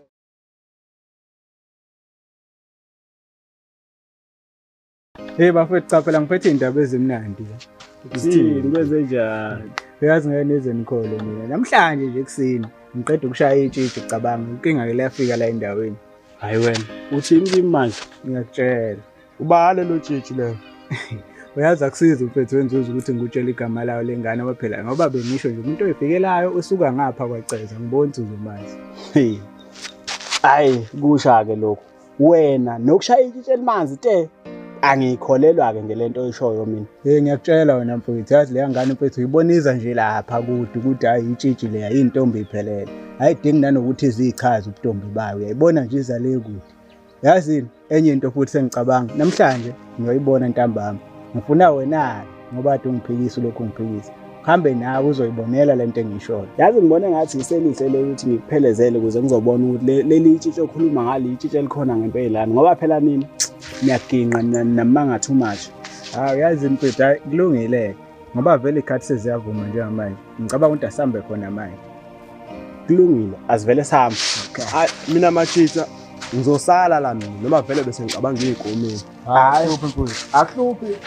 Hey bafethu cha phela ngiphethe indaba ezimnandi. Isithini kwenze njani? Uyazi ngeke nize nikhole mina. Namhlanje nje ekseni ngiqeda ukushaya itshitshi cabanga inkinga ke lafika la endaweni. Hayi wena, uthini kimi manje? Ngiyakutshela. Ubale lo tshitshi leyo. Uyazi akusiza mfethu wenzuza ukuthi ngikutshele igama layo lengane ngoba phela ngoba bengisho nje umuntu oyifikelayo usuka ngapha kwaceza ngibona ukuthi uzomazi. Hey. Hayi kusha ke lokho. Wena nokushaya itshitshi elimanzi te. Angikholelwa ke ngelento oyishoyo mina. Hey ngiyakutshela wena mfethu yazi le ngane mfethu uyiboniza nje lapha kude ukuthi hayi itshitshi le ayintombi iphelele. Ayidingi nanokuthi izichaza ubuntombi bayo uyayibona nje izale kude. Yazini enye into futhi sengicabanga namhlanje ngiyoyibona ntambama. Ngifuna wena ngoba ade ungiphikisa lokho ungiphikisa. Uhambe nawe uzoyibonela lento engishoyo. Yazi ngibone ngathi iselise le ukuthi ngikuphelezele ukuze ngizobona ukuthi leli itshitshi okhuluma ngalo itshitshi elikhona ngempelani ngoba phela mina niyaginqa namanga too much. Hayi yazi mfethu hayi kulungile ngoba vele ikhathi seziyavuma njengamanje. Ngicabanga ukuthi asambe khona manje. Kulungile asivele sihamba. Mina machitha ngizosala la mina noma vele bese ngicabanga izikomeni. Hayi mfethu Akuhluphi.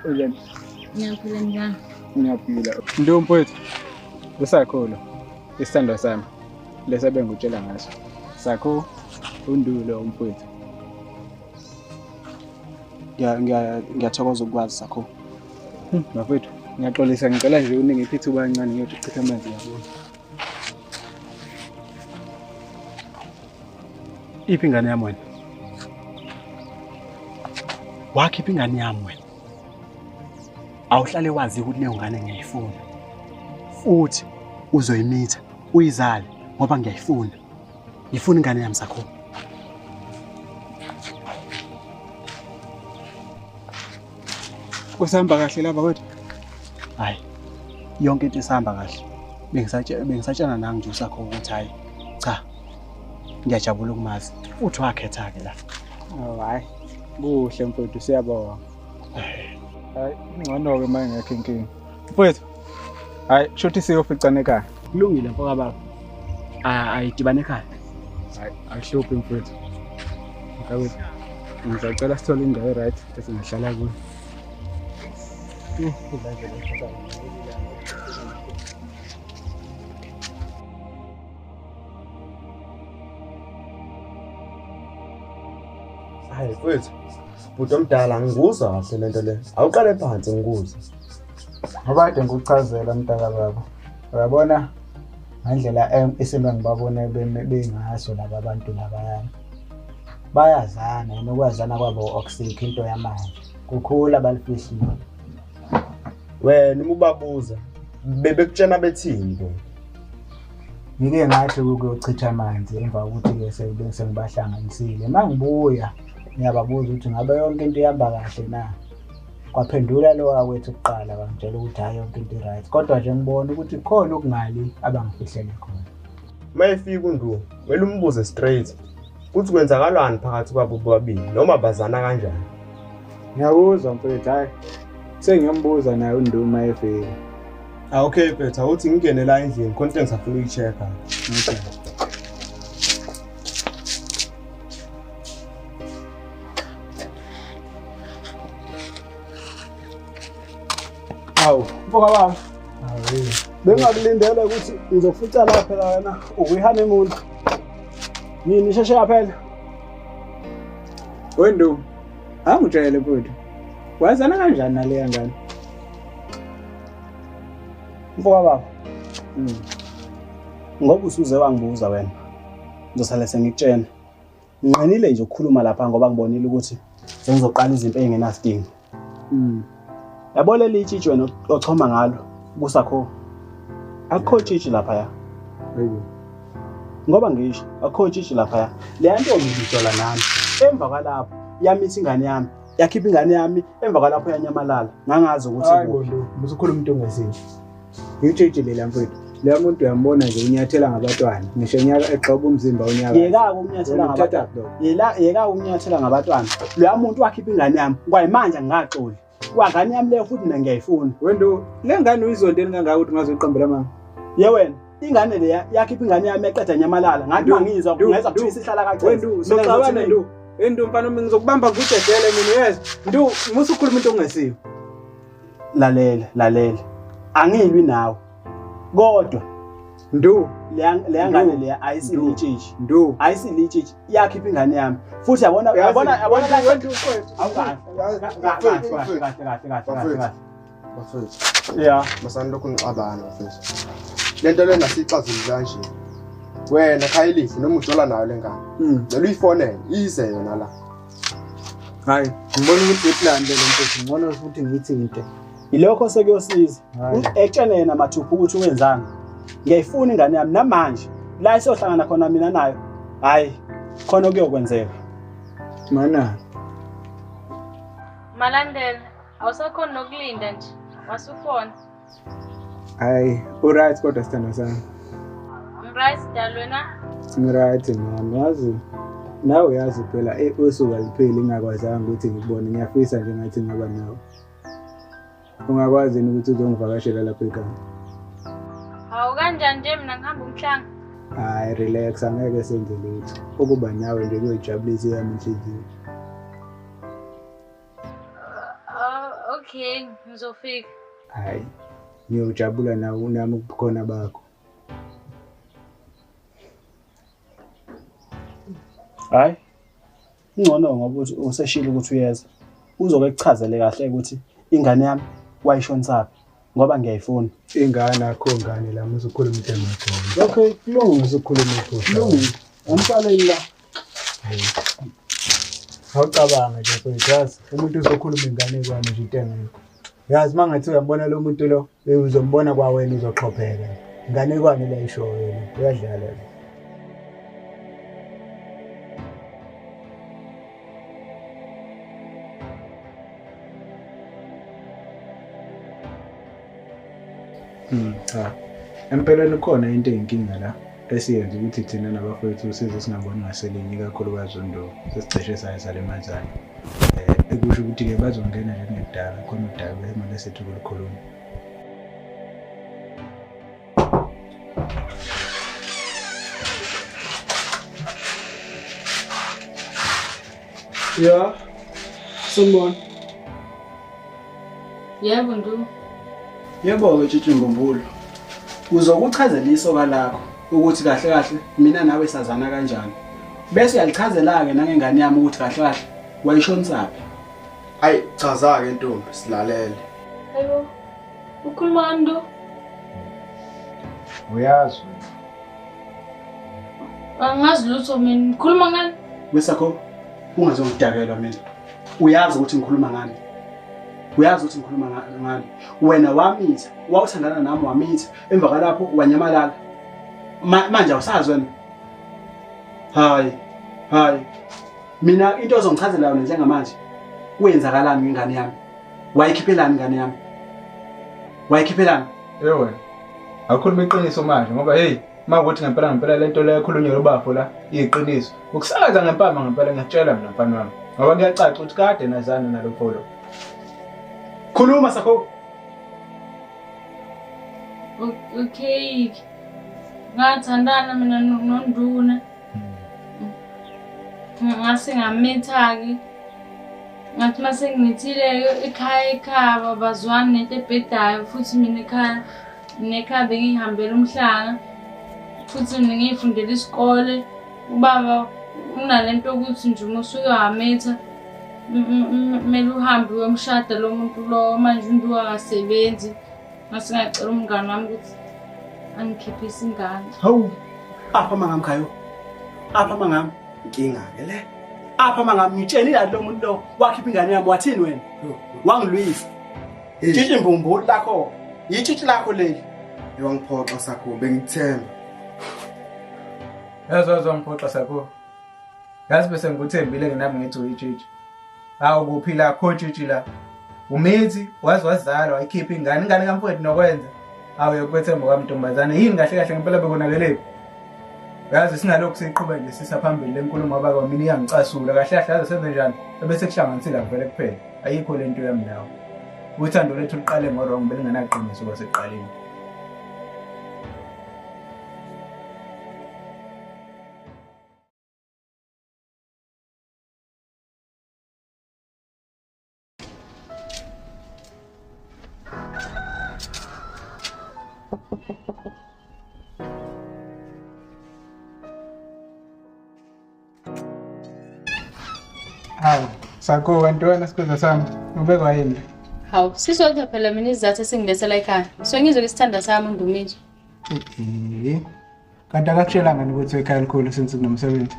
Ujeni Ngiyaphila njani? ngiyaphila. Ndu mfethu usakhona isithando sami lesa bengutshela ngaso. Sakho undulo umfethu. Ngiyathokoza ukwazi Sakho. Mfethu ngiyaxolisa ngicela nje uningiphi ithuba kancane ngiyothi uchitha amanzi yabona. Iphi ingane yami wena? Wakhipha ingane yami wena. Awuhlale wazi ukuthi leyo ngane ngiyayifuna. Futhi uzoyimitha, uyizale ngoba ngiyayifuna. Ngifuna ingane yami Sakho. Kusahamba kahle lapha wethu. Hayi. Yonke into isahamba kahle. Bengisatshana nangu nje Sakho ukuthi hayi cha. Ngiyajabula ukumazi. Futhi wakhetha ke la. Oh hayi. Kuhle mfethu siyabonga. Hayi ngcono ke manje ngekho inkinga. Mfethu. Hayi shothi siyoficana ekhaya. Kulungile mfoka baba. Ayidibane ekhaya. Hayi akuhluphi mfethu. Ngakho ngicela sithole indawo right bese ngihlala kuyo. Hayi mfethu. Bhuti omdala ngikuza kahle lento le. Awuqale phansi ngikuza. Ngoba ade ngikuchazela mntaka baba. Uyabona ngandlela esembe ngibabone bengaso laba bantu labayana. Bayazana nokwazana kwabo okusikho into yamanje. Kukhula balifihliwe. Wena ubabuza bebekutshena bethini bo? Ngike ngathi ukuyochitha amanzi emva kokuthi ke sengibahlanganisile. Mangibuya ngiyababuza ukuthi ngabe yonke into ihamba kahle na. Kwaphendula lo wakwethu kuqala bangitshela ukuthi hayi yonke into right. Kodwa nje ngibona ukuthi khona okungali abangifihlele khona. Mayefika uNdlovu, kumele umbuze straight ukuthi kwenzakalani phakathi kwabo bobabili noma bazana kanjani. Ngiyakuzwa mfethu, hayi. Sengiyambuza naye uNdlovu mayefika. Okay mfethu, awuthi ngingene la endlini khona into engisafuna uyi-check-a. Okay. Awu, mfoka wami. Hayi. Bengakulindele ukuthi ngizofuca lapha lana ukuyihoneymoon. Yini isheshe yaphela? Wendlovu. Angitshele mfowethu. Wazana kanjani nale ngane? Mfoka baba. Ngoba usuze wangibuza wena. Ngizosala sengikutshena. Nginqenile nje ukukhuluma lapha ngoba ngibonile ukuthi sengizoqala izinto engenasidingo. Yabona lelitshitshi wena ochoma ngalo kusakho. Akho tshitshi lapha ya. Yebo. Ngoba ngisho akho tshitshi lapha ya. Le nto ngiyidola nami. Emva kwalapho yamithi ingane yami. Yakhipha ingane yami emva kwalapho yanyamalala. Ngangazi ukuthi Hayi usukhuluma into ongezinto. Yitshitshi lela mfowethu. Le muntu uyambona nje unyathela ngabatwana. Ngisho nyaka egxoba umzimba unyaka. Yeka ukunyathela ngabatwana. Yeka ukunyathela ngabatwana. Lo muntu wakhipha ingane yami. Kwayimanje ngingaqoli. Kwangane yami leyo futhi mina ngiyayifuna. Wendlovu, le ngane uyizondeni kangaka ukuthi ngazoyiqambela mama. Ye wena, ingane le yakhipha ingane yami eqeda nyamalala. Ngathi mangizwa kungeza kuthi isihlala kancane. Wendlovu, socabana Ndlovu. Wendlovu mfana mina ngizokubamba ngudedele mina yes. Ndlovu, musu ukhuluma into ongesiyo. Lalela. Angilwi nawe. Kodwa Ndlovu, le ngane le ayisilitshitshi. Ndlovu, ayisilitshitshi. Yakhipha ingane yami. Futhi yabona Wendlovu mfowethu. Kahle. Bafethu. Yeah. Masani lokhu ngixabana bafethu. Lento lena sixazile kanje. Wena Khayilisi noma ujola nayo lengane. Lelo uyifonele ize yona la. Hayi, ngibona ukuthi iplan le mfethu ngibona ukuthi ngiyithinte. Ilokho sekuyosiza. Ekutshene yena mathupha ukuthi wenzani. Ngiyayifuna ingane yami namanje. La isohlangana khona mina nayo. Hayi, khona kuyokwenzeka. Mana. Malandela, awusakhona nokulinda nje. Wasufona. Hayi, alright kodwa sithanda sami. Right dalwe na? Ngiright mama, yazi. Nawe uyazi phela usuka lipheli ingakwazanga ukuthi ngibone ngiyafisa nje ngathi ngaba nawe. Ungakwazi ukuthi uzongivakashela lapha ekhaya. Hawu kanjani nje mina ngihamba umhlanga? Hayi relax angeke senze lutho. Ukuba nawe nje kuyojabulisa yami inhliziyo. Okay, ngizofika. Hayi. Ngiyojabula nawe nami ukukhona bakho. Hayi. Ngcono ngoba useshilo ukuthi uyeza. Uzoke kuchazele kahle ukuthi ingane yami wayishonsaphi ngoba ngiyayifuna. Ingane akho ngane la musukhuluma into engakho. Okay, kulungile usukhuluma ikhosi. Kulungile. Umsaleni la. Awucabanga nje mfowethu yazi umuntu uzokhuluma ingane kwami nje into engekho. Yazi mangathi uyambona lo muntu lo uzombona kwa wena uzoxhopheka. Ingane kwami la isho wena uyadlala. Empeleni khona into eyinkinga la esiyenza ukuthi thina nabafowethu size singaboni ngaselinye kakhulukazi uNdlovu sesicishe sayizala emanzane. Ekusho ukuthi-ke bazongena nje kungekudala khona udaba emele sethu kulikhuluma. Yeah, someone. Yebo Ndlovu. Yebo-ke tshitshi Ngombulo. Uzokuchazela isoka lakho ukuthi kahle kahle mina nawe sazana kanjani. Bese uyalichazela-ke nangengane yami ukuthi kahle kahle wayishonisaphi. Hayi chaza-ke ntombi silalele. Hayibo. Ukhuluma ngani Ndlovu? Uyazi. Angazi lutho mina. Ukhuluma ngani? Wesakho ungazongidakelwa mina. Uyazi ukuthi ngikhuluma ngani. Uyazi ukuthi ngikhuluma ngani. Wena wamitha, wawuthandana nami wamitha, emva kwalapho wanyamalala. Manje awusazi wena. Hayi. Mina into ozongichazela yona njengamanje. Wenzakalani ngengane yami? Wayikhiphelani ngane yami? Wayikhiphelani? Wena. Akukhuluma iqiniso manje ngoba hey, makuthi ngempela lento le ekhulunywa lobafo la iyiqiniso. Ukusakaza ngempama ngempela ngiyatshela mina mfana wami. Ngoba kuyacaca ukuthi kade nazana nalo pholo. Khuluma sakho. Okay. Ngathandana mina noNduna. Ngase ngametha-ke. Ngathi mase ngithile ekhaya babazwana nento ebhedayo futhi mina ekhaya bengihambela umhlanga. Futhi mina ngiyifundela isikole. Ubaba unalento ukuthi nje uma usuke wametha kumele uhambe uyomshada lo muntu lo manje uNduna akasebenzi. Ngase ngacela umngane wami ukuthi angikhiphise ingane. Hawu. Apha mangami khayo. Apha mangami inkinga ke le. Apha mangami ngitshelile lo muntu lo wakhipha ingane yami wathini wena? Wangilwisa. Tshitshi imbumbulu lakho. Yitshitshi lakho leli. Yongiphoxa sakho bengithemba. Yazwa ngiphoxa sakho. Yazi bese ngikuthembile ke nami ngithi uyitshitshi. Hawu kuphila kho tshitshi la. Umithi wazala wayikhipha ingane kamfowethu nokwenza. Awu yokwethemba kwaMntombazane yini kahle ngempela bekonakele. Yazi sinalokho siqhubeka nje sisa phambili lenkulumo abakwa mina iyangicasula kahle yazi senze njani bese kuhlanganisile vele kuphela ayikho lento yami nawo uthando lethu liqale ngorong belingenaqiniso kwaseqaleni. Hawu, sakho wantwana sikuza sami. Ubekwa yini? Hawu, sisonke phela mina izathu esingilethela ekhaya. So ngizwe isithanda sami uNdumiso. Kanti akakutshelanga ukuthi ekhaya likhulu since kunomsebenzi.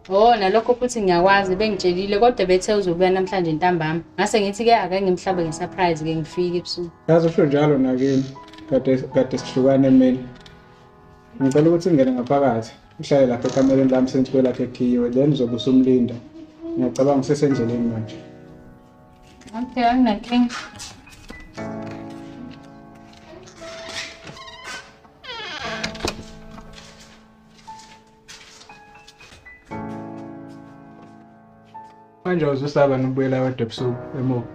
Oh, nalokho futhi ngiyakwazi bengitshelile kodwa bethe uzobuya namhlanje ntambama. Ngase ngithi ke ake ngimhlabe ngesurprise ke ngifike ebusuku. Yazi usho njalo nakini. Kade sihlukane mina. Ngicela ukuthi ungene ngaphakathi. Uhlale lapha ekameleni lami senze kwelakhe ekhiyiwe then uzobe usumlinda. Ngiyacabanga usesendleleni manje. Okay, anginakinga. Manje uzosaba nokubuyela wedwa ebusuku emuva.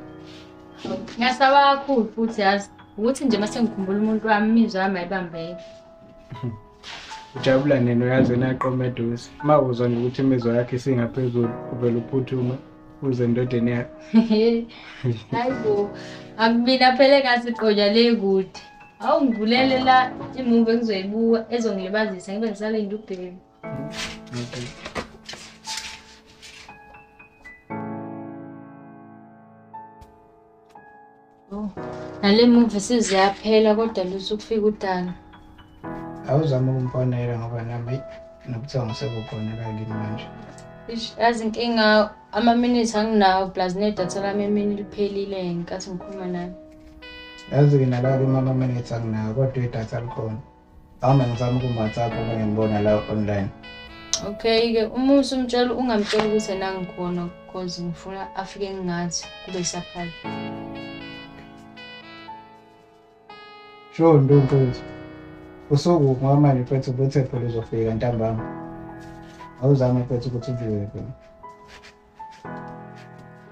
Ngiyasaba kakhulu futhi yazi ukuthi nje mase ngikhumbula umuntu wami imizwa yami ayibambeke. Ujabula neno yazi naqoma eduze. Uma uzwa nje ukuthi imizwa yakhe isingaphezulu uvela uphuthume uze endodeni yakhe. Hayibo, akubina phela ngasiqonya le kude. Awungivulele la imuvi engizoyibuka ezongilibazisa ngibe ngisalinda ubheki. Okay. Oh, nale movie siziyaphela kodwa lusukufika udana. Awuzama ukumfonela ngoba nami nobuthongo sekukhona la kimi manje. Yazi inkinga ama-minutes anginawo plus nedatha lami emini liphelile ngenkathi ngikhuluma naye. Yazi-ke nala mama minutes anginawo kodwa idatha likhona. Awuma ngizama ukum-WhatsApp uma ngibona la online. Okay-ke umusa umtshela ungamtshela ukuthi nangikhona because ngifuna afike ngingathi kube surprise. Sure Ntompuzi. Usuku ngamanje mfethu ubuthe phela uzofika ntambama. Awuzama mfethu ukuthi ujike phela.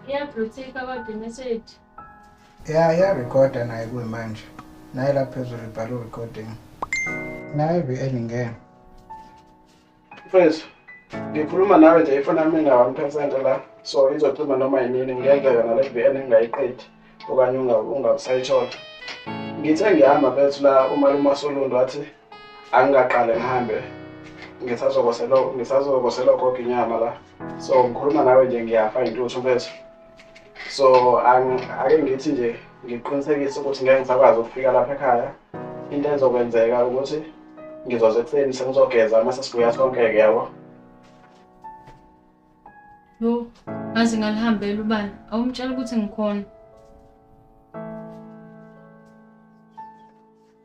Iyablutika kodwa message. Ya recorda naye kuyimanje. Naye lapha phezulu ibhalwe recording. Naye be-endingene. Mfethu, ngikhuluma nawe nje ifona yami inga-1% la. So izocima noma yinini ngiyenzeka nale VN engingayiqedi okanye ungabusayithola. Ngithe ngihamba mfethu la umalume waSolundo wathi angingaqale ngihambe. Ngisazokosela gogo inyama la. So ngikhuluma nawe nje ngiyafa intuthu mfethu. So ake ngithi nje ngiqinisekise ukuthi ngeke ngisakwazi ukufika lapha ekhaya. Into ezokwenzeka ukuthi ngizoze ekuseni sengizogeza mase sibuya sonke-ke yabo. Yo, ngaze ngalihambela ubani. Awumtshela ukuthi ngikhona.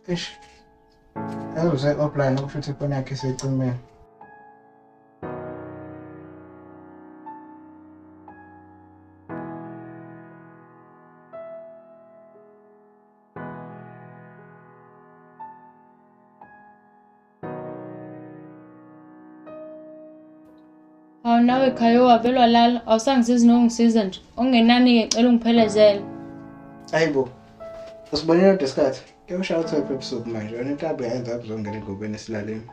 Eish. Uze offline ukusho ukuthi ifoni yakhe isecimeni. nawe ekhaya wavelwa lala awusangisizi nongisiza nje. Okungenani-ke cela ungiphelezele. Hayibo. Usibonile kodwa isikhathi. Ke ushaya u-12 ebusuku manje. Wena inkabi yayenza kuzongena engubeni esilaleni.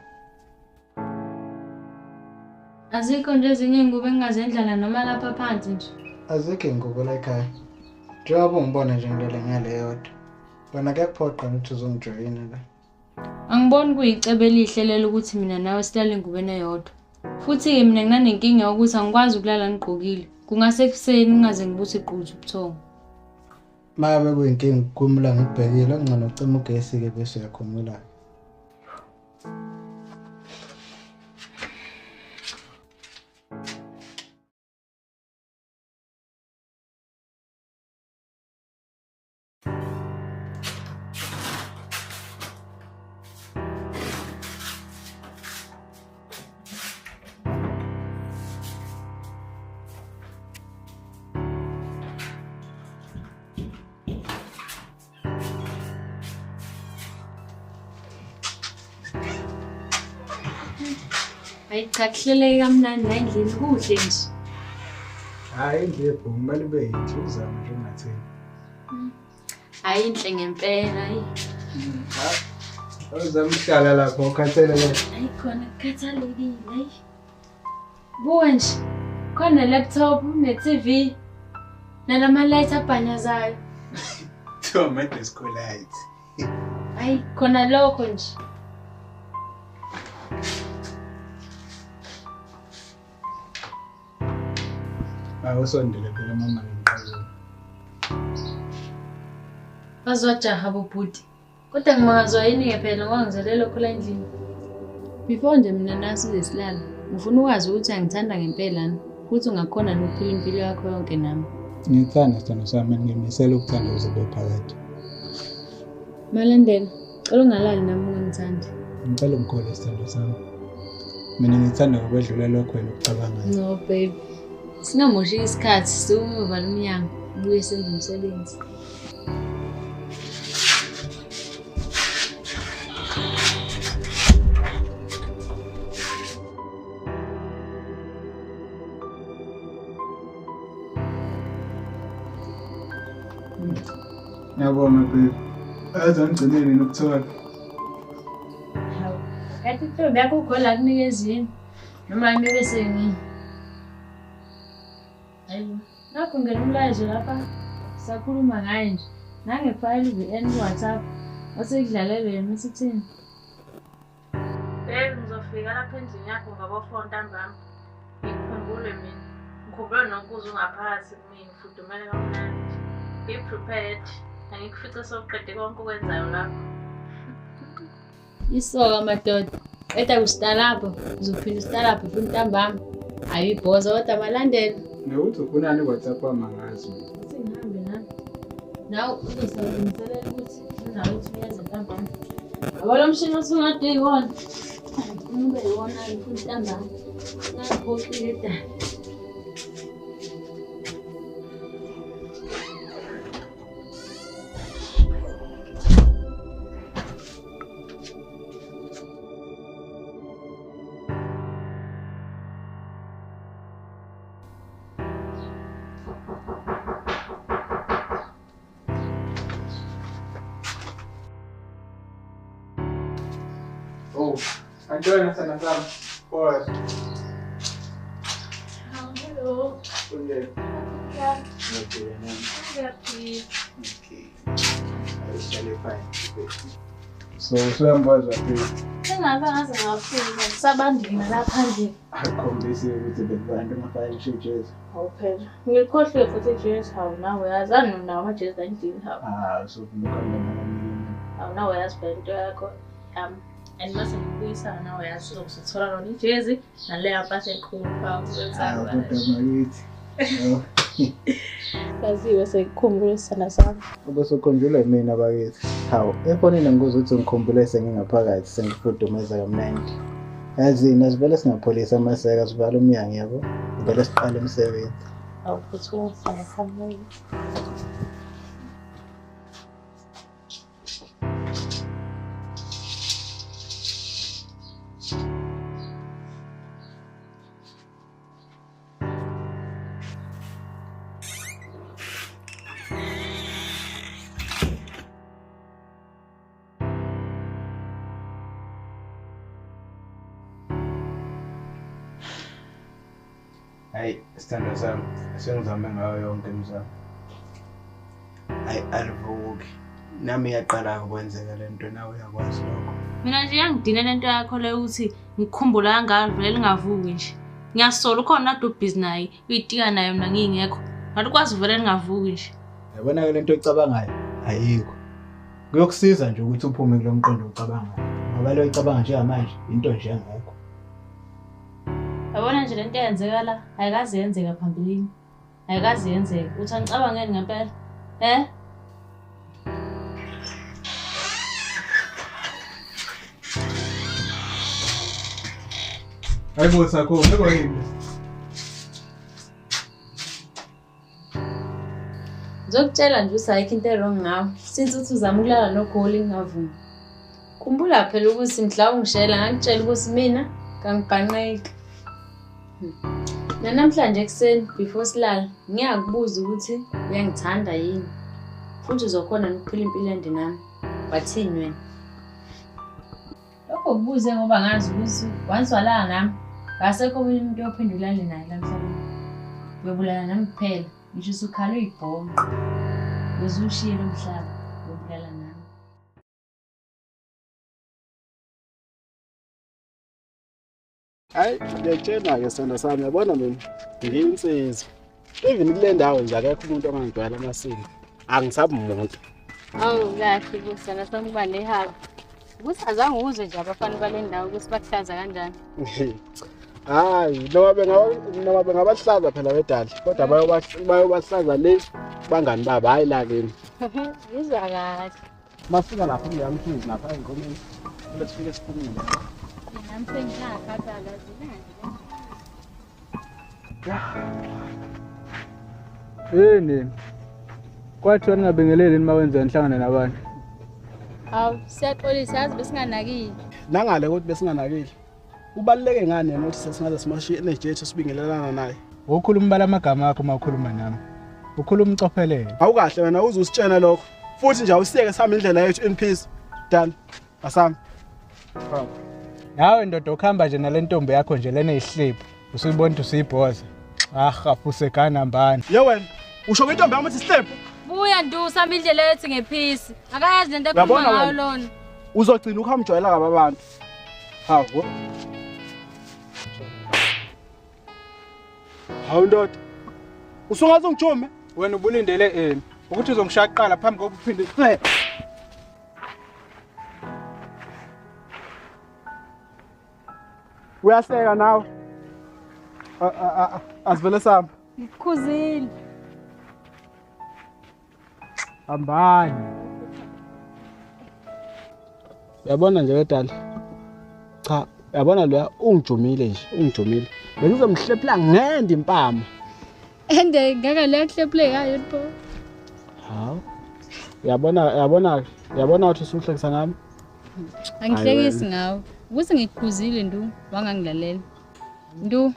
Azikho nje ezinye iy'ngubo engingazendlala noma lapha phansi nje. Azikho iy'ngubo la ekhaya. Njengoba ungibona nje ngilele ngale yodwa. Wena kuyakuphoqa ukuthi uzongijoyina la. Angiboni kuyicebo elihle lelo ukuthi mina nawe silale engubeni eyodwa. Futhi-ke mina nginanenkinga yokuthi angikwazi ukulala ngigqokile. Kungase ekuseni ngingaze ngibuthi iquthu ubuthongo. Mabe kuyinkinga ukukhumula ngikubhekile okungcono ucima ugesi-ke bese uyakhumula. Hayi cha kuhleleke kamnandi la endlini kuhle nje. Hayi nje kumele ibe yinhle uzama nje ungathini. Hayi inhle ngempela hayi. Uzama ukuhlala lapho ukhathele ke. Hayi khona kukhathalekile hayi. Buka nje khona laptop ne-TV nalama-light abhanyazayo. Kuthiwa ama-disco light. Hayi khona lokho nje. Awusondele phela mama ngiqhaza. Bazojaha bobhuti. Kodwa ngimangazwa yini-ke phela ngangizele lokho la endlini. Before nje mina nasi lesilala, ngifuna ukwazi ukuthi angithanda ngempela futhi ungakhona nokuphila impilo yakho yonke nami. Ngithanda sithando sami ngimisela ukuthanda uzobe phakathi. Malandela, cela ungalali nami ungangithandi. Ngicela ungikhole sithando sami. Mina ngithanda ukwedlula lokho wena ukucabangayo. No baby. Singamoshi isikhathi sizovala umnyango ubuye senze umsebenzi. Ngiyabonga baby. Azangigcineni nokuthola. Hawu. Kanti intombi yakho ukhola kunikezini noma yimi bese ngi. Hayi. Nakho ngene umlayezo lapha sakhuluma ngaye nje. Nangefile VN WhatsApp osekudlalele yena isithini. Babe ngizofika lapha endlini yakho ngabo-4 ntambama. Ngikhumbule mina. Ngikhumbule nokuza ungaphakathi kumina ufudumele kamnandi. Be prepared. Angikufice soqede konke okwenzayo lapho. Isoka madoda. Qeda kustalapho, uzophinda ustalapho futhi ntambama. Ayibhoza kodwa malandela. Ngikuthi ufunani WhatsApp wamangazi. Singihambe nami. Nawe uzosebenzisela ukuthi unayo uthiyeza ntambama. Yabo lo mshini usungade yiwona. Ube yiwona futhi ntambama. Ngaphoqile da. Oh, anjona sana sana. Poa. Hello. Kunje. Yeah. Okay, Happy. okay. I was really fine. So, usuyambaza phi? Sengabe ngaze ngafika sabandina lapha nje. Akhombise ukuthi bebantu ngafaka ishejezi. Hawu phela. Ngikhohlwe futhi ijezi hawu nawe yazani nawo amajezi endlini hawu. So kumkhona nami. Hawu nawe yazi phela into yakho. And mase ngibuyisana nawe yazi uzosithola lona ijezi naleya mpahla enkulu pha ukwenzayo. Makithi. Kaziwe sekukhumbula isana sami. Ubusokhonjulwa yimina bakithi. Hawu, efonini ngikuza ukuthi ngikhumbule sengingaphakathi sengifudumeza kamnandi. Yazini sivele singapholisa amaseka sivala umnyango yabo. Vele siqale umsebenzi. Hawu futhi ungifana kamnandi. Hayi sithando sami sengizame ngayo yonke imizamo. Hayi alivuki. Nami iyaqala ukwenzeka lento nawe uyakwazi lokho. Mina nje yangidina lento yakho le ukuthi ngikukhumbula kangaka vele lingavuki nje. Ngiyasola ukhona nado busy naye, uyitika naye mina ngingekho. Ngathi kwazi vele lingavuki nje. Yabona ke lento oyicabangayo ayikho. Kuyokusiza nje ukuthi uphume kulo mqondo ocabangayo. Ngoba lo icabanga nje manje into nje engekho. Yabona nje lento eyenzeka la ayikaze yenzeka phambilini. Ayikaze yenzeka. Uthi angicabangeni ngempela. Hayibo sakho ngekwayini. Ngizokutshela nje usayikho into wrong ngawe. Since uthi uzama ukulala noGoli ngingavumi. Khumbula phela ukuthi mhla ungishela ngakutshela ukuthi mina ngangibhanqeki. Namhlanje ekseni before silala ngiyakubuza ukuthi uyangithanda yini. Futhi uzokhona ukuphila impilo ende nami. Wathini wena? Lokho kubuze ngoba ngazi ukuthi once walala nami ngasekho omunye umuntu ophendulane naye la emhlabeni. Uyobulala nami kuphela. Ngisho usukhala uyibhomo. Uzushiye lo mhlaba uyobulala nami. Hayi ngiyatshela-ke sithando sami yabona mina ngiyinsizwa. Even kule ndawo nje akekho umuntu ongangigcwala amasiko. Angisabi umuntu. Awu kahle kusana sami kuba nehala. Ukuthi azange uzwe nje abafana bale ndawo ukuthi bakuhlaza kanjani. Hayi noma bengabahlaza phela bedala kodwa bayobahlaza le bangani babo hayi la kimi. Ngizwa kahle. Mafika lapho ngiyamthizi lapha enkomeni. Lesifike siphumile. Nami sengiyakhathala zina. Nini? Kwathi wena ngabingeleli nima wenza inhlangano nabantu. Awu siyaxolisa yazi besinganakile. Nangale ukuthi besinganakile. Ubaluleke ngani yena ukuthi sesingaze simashiye energy yethu sibingelelana naye. Ukhuluma bala amagama akho makhuluma nami. Ukhuluma ucophelele. Awukahle wena uzusitshena lokho. Futhi nje awusiyeke sami indlela yethu in peace. Done. Asami. Nawe ndoda okhamba nje nalentombi yakho nje lena eyihlipho. Usuyibona ukuthi usiyibhoza. Rafuse kana mbani. Ye wena usho intombi yami uthi step. Buya ndusa indlela yethu ngephisi. Akayazi lento ekhuluma ngayo lona. Uzogcina ukhamjwayela ngaba abantu. Hawo. Hawu ndoda. Usungaze ungijume? Wena ubulindele ukuthi uzongishaqala phambi kokuba uphinde. Uyahleka nawe. Asivele sami. Ngikhuzile. Hambani. Uyabona nje wedala. Cha, uyabona lo ungijumile nje, ungijumile. Bengizomhlepla ngende impama. Ende ngaka le kuhlephule ngayo pho. Hawu. Uyabona ukuthi usuhlekisa ngami? Angihlekisi ngawe. Ukuthi ngikukhuzile ndu wangangilalela. Ndu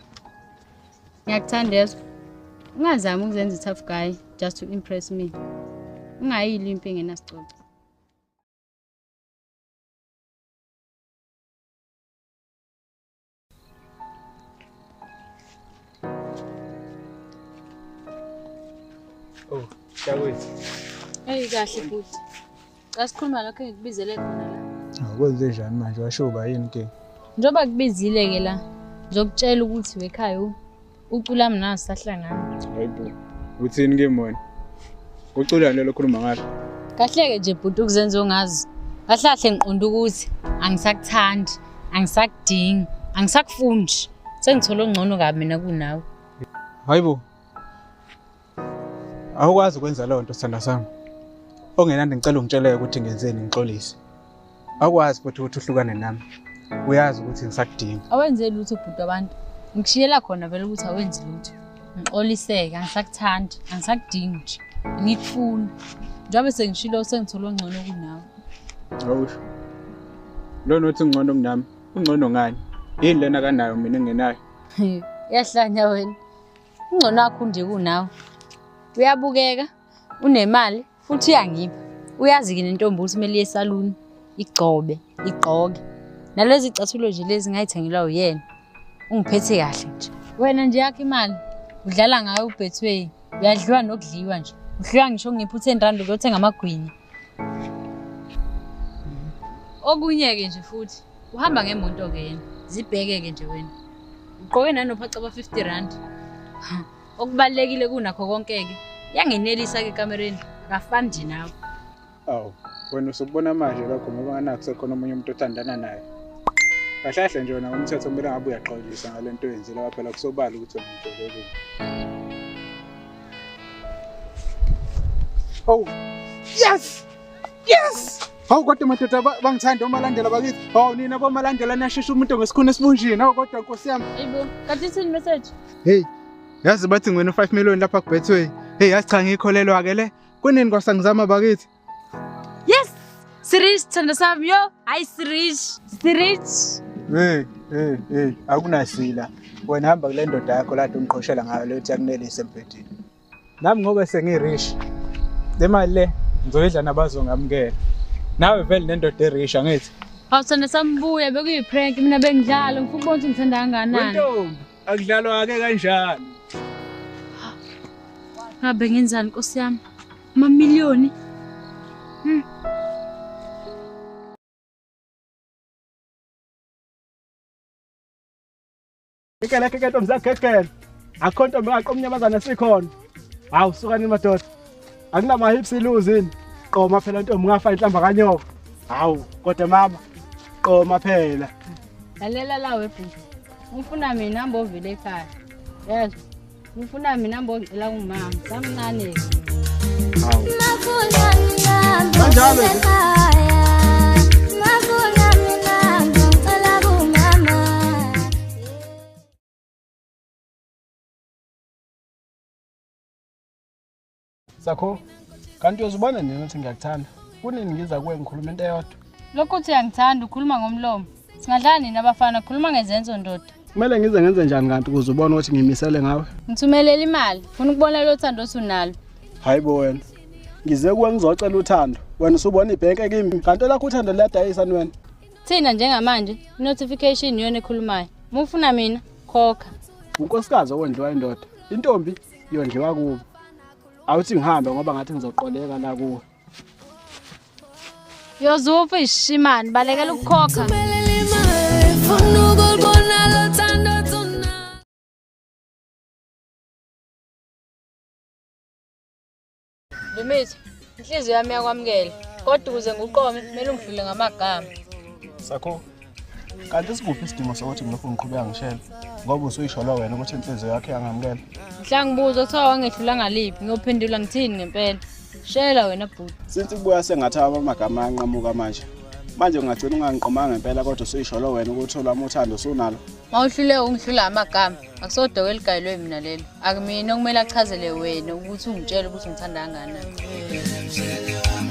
ngiyakuthanda yeso. Ungazami ukuzenza i-tough guy just to impress me. Ungayili impi ngenasicolo. Oh, shakwethu. Hey kahle futhi. Xa sikhuluma lokho ngikubizele khona la. Akwenze njani manje washuba yini ke? Njoba kubizile ke la. Ngizokutshela ukuthi wekhaya ucula mina sisahlangana. Hayibo. Uthini ke mona? Ucula nalo khuluma ngathi. Kahle ke nje bhuti ukuzenza ongazi. Kahlahle ngiqonda ukuthi angisakuthandi, angisakudingi, angisakufundi. Sengithola ongcono kabi mina kunawe. Hayibo. Awukwazi ukwenza lo nto sithanda sami. Ongenandi ngicela ungitsheleke ukuthi ngenzeni ngixolise. Awukwazi futhi ukuthi uhlukane nami. Uyazi ukuthi ngisakudinga. Awenze lutho bhuti abantu. Ngikushiyela khona vele ukuthi awenzi lutho. Ngixoliseke, angisakuthandi, angisakudingi nje. Ngikufuna. Njobe sengishilo sengithola ongcono kunawe. Awusho. Lo nothi ngcono kunami. Ungcono ngani? Yini lena kanayo mina engenayo? Yahlanya wena. Ungcono wakho nje kunawe. Uyabukeka, unemali futhi uyangipha. Uyazi ke nentombi ukuthi kumele iye esaluni, igcobe, igqoke. Nalezi icathulo nje lezi ngayithengelwa uyena. Ungiphethe kahle nje. Wena nje yakho imali udlala ngayo uBetway. Uyadliwa nokudliwa nje. Udliwa ngisho ngipha u10 ukuyothenga amagwinya. Okunye-ke nje futhi uhamba ngemoto-ke yena. Zibheke-ke nje wena. Ugqoke nanophaca aba-R50. Okubalekile kunakho konke-ke. Yangenelisa-ke ekamereni. Akafani nje nawe. Awu, wena usubona manje lokho ngoba nganakusekhona omunye umuntu othandana naye. Kahle nje wena umthetho kumele ngabe uyaxolisa ngalento oyenzile lapha phela kusobala ukuthi umjolekile. Oh. Yes! Yes! Hawu kodwa madoda bangithanda umalandela bakithi. Hawu nina bomalandela niyashisa umuntu ngesikhuni esibunjini. Hawu kodwa Nkosi yami. Hayibo, kanti ithini message? Hey. Yazi bathi ngwena u5 million lapha kuBetway. Hey, yazi cha ngikholelwa ke le. Kunini kwasangizama bakithi? Yes! Sirish thanda sami yo. Hayi Sirish. Sirish. Hey, akunasila. Wena hamba kule ndoda yakho la umqhoshela ngayo lethi yakunelise empedini. Nami ngoba sengirish. Le mali le ngizoyidla nabazongamukela. Nawe vele nendoda erish angithi. Hawu thanda sami buya bekuyiprank mina bengidlala ngifuna ukubona ukuthi ngithanda kangakanani. Ntombi, akudlalwa ke kanjalo. Ngabe ngenzani Nkosi yami? Amamiliyoni. Ikela ke ntombi zakekela. Akho ntombi ngaqomnyamazana sikhona. Hawu sukani madoda. Akunama hips iluzini. Qoma phela ntombi ngafa inhlamba kanyoka. Hawu kodwa mama qoma phela. Lalela la webhuku. Ngifuna mina hamba ovile ekhaya. Yezwa. Ngifuna mina hamba ngicela umama. Samncane. Hawu. Kanjalo. Sakho kanti uzubona nini ukuthi ngiyakuthanda? Kunini ngiza kuwe ngikhuluma into eyodwa? Lokho uthi uyangithanda ukhuluma ngomlomo. Singadlala nini abafana khuluma ngezenzo ndoda. Kumele ngenze njani kanti ukuze ubone ukuthi ngimisele ngawe? Ngithumelela imali. Ufuna ukubona lo thando osunalo. Hayibo wena. Ngize kuwe ngizocela uthando. Wena usubona ibhenke kimi. Kanti lakho uthando liyadayisa ni wena? Thina njengamanje notification yona ekhulumayo. Mufuna mina khokha. Unkosikazi owendliwa indoda. Intombi yondliwa kubo. Awuthi ngihambe ngoba ngathi ngizoqoleka la kuwe. Yozupha ishimani balekela ukukhokha. Lumithi, inhliziyo yami yakwamukela. Kodwa ukuze ngiqome kumele ungidlule ngamagama. Sakho kanti sikuphi isidingo sokuthi ngilokhu ngiqhubeka ngishela ngoba usuyishola wena ukuthi inhliziyo yakhe yangamukela. Mhla ngibuza kuthiwa wangehlula ngaliphi ngiyophendula ngithini ngempela. Shela wena bhuti. Since kubuya sengathawa amagama anqamuka manje ungagcina ungangiqomanga ngempela kodwa usuyishola wena ukuthi olwami uthando usunalo. Mawuhlule ungihlula amagama akusodoko eligayelwe mina lelo. Akumina okumele achazele wena ukuthi ungitshele ukuthi ngithanda kangakanani.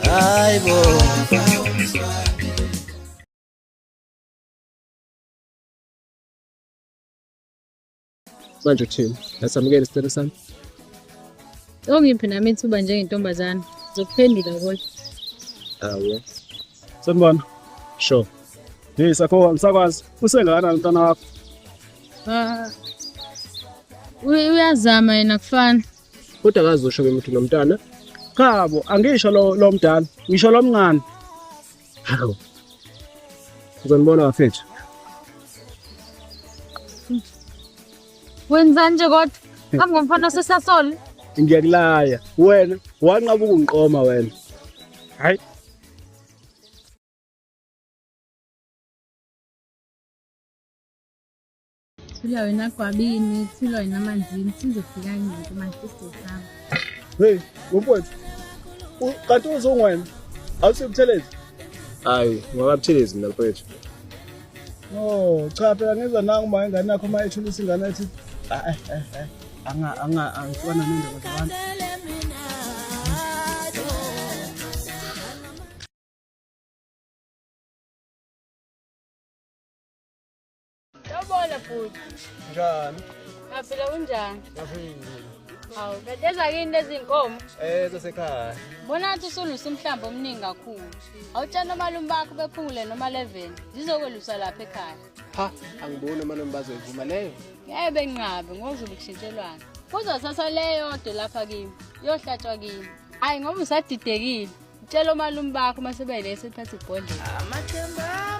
Hayibo. Manje uthini? Yasamukela isicelo sami? Ongiphi nami ithuba njengentombazana. Ngizokuphendula kodwa. Awu. Sanibona. Sure. Hey Sakho angisakwazi. Usengakanani umntana wakho? Uyazama yena kufana. Kodwa akazosho ke umuntu nomntana. Khabo angisho lo mdala. Ngisho lo mncane. Hawu. Uzonibona bafethu. Wenza nje kodwa. Angomfana sesasole. Ngiyakulaya. Wena wanqaba ukungiqoma wena. Hayi. Thula wena kwabini, thula wena amanzini, sizofika ngizo manje sisizama. Hey, mfowethu. Kanti uzongwena? Awusebuthelezi? Hayi, ngababuthelezi mina mfowethu. Oh, cha phela ngiza nangu uma ingane yakho uma ethulisa ingane ethi angifana nendaba zabantu. Yabona futhi. Njani? Ngaphela kunjani? Ngaphela. Hawu, bedeza kini lezi nkomo. Zasekhaya. Bona athi usulusa umhlambi omningi kakhulu. Awutshela omalume bakho bephungule noma 11 zizokwelusa lapha ekhaya. Ha, angiboni omalume bazoyivuma leyo. Ngeke benqabe ngokuzobe kushintshelwana. Kuzothatha leyo yodwa lapha kimi, yohlatshwa kimi. Hayi ngoba usadidekile. Tshela omalume bakho masebele esephathe ibhodlela. Amathemba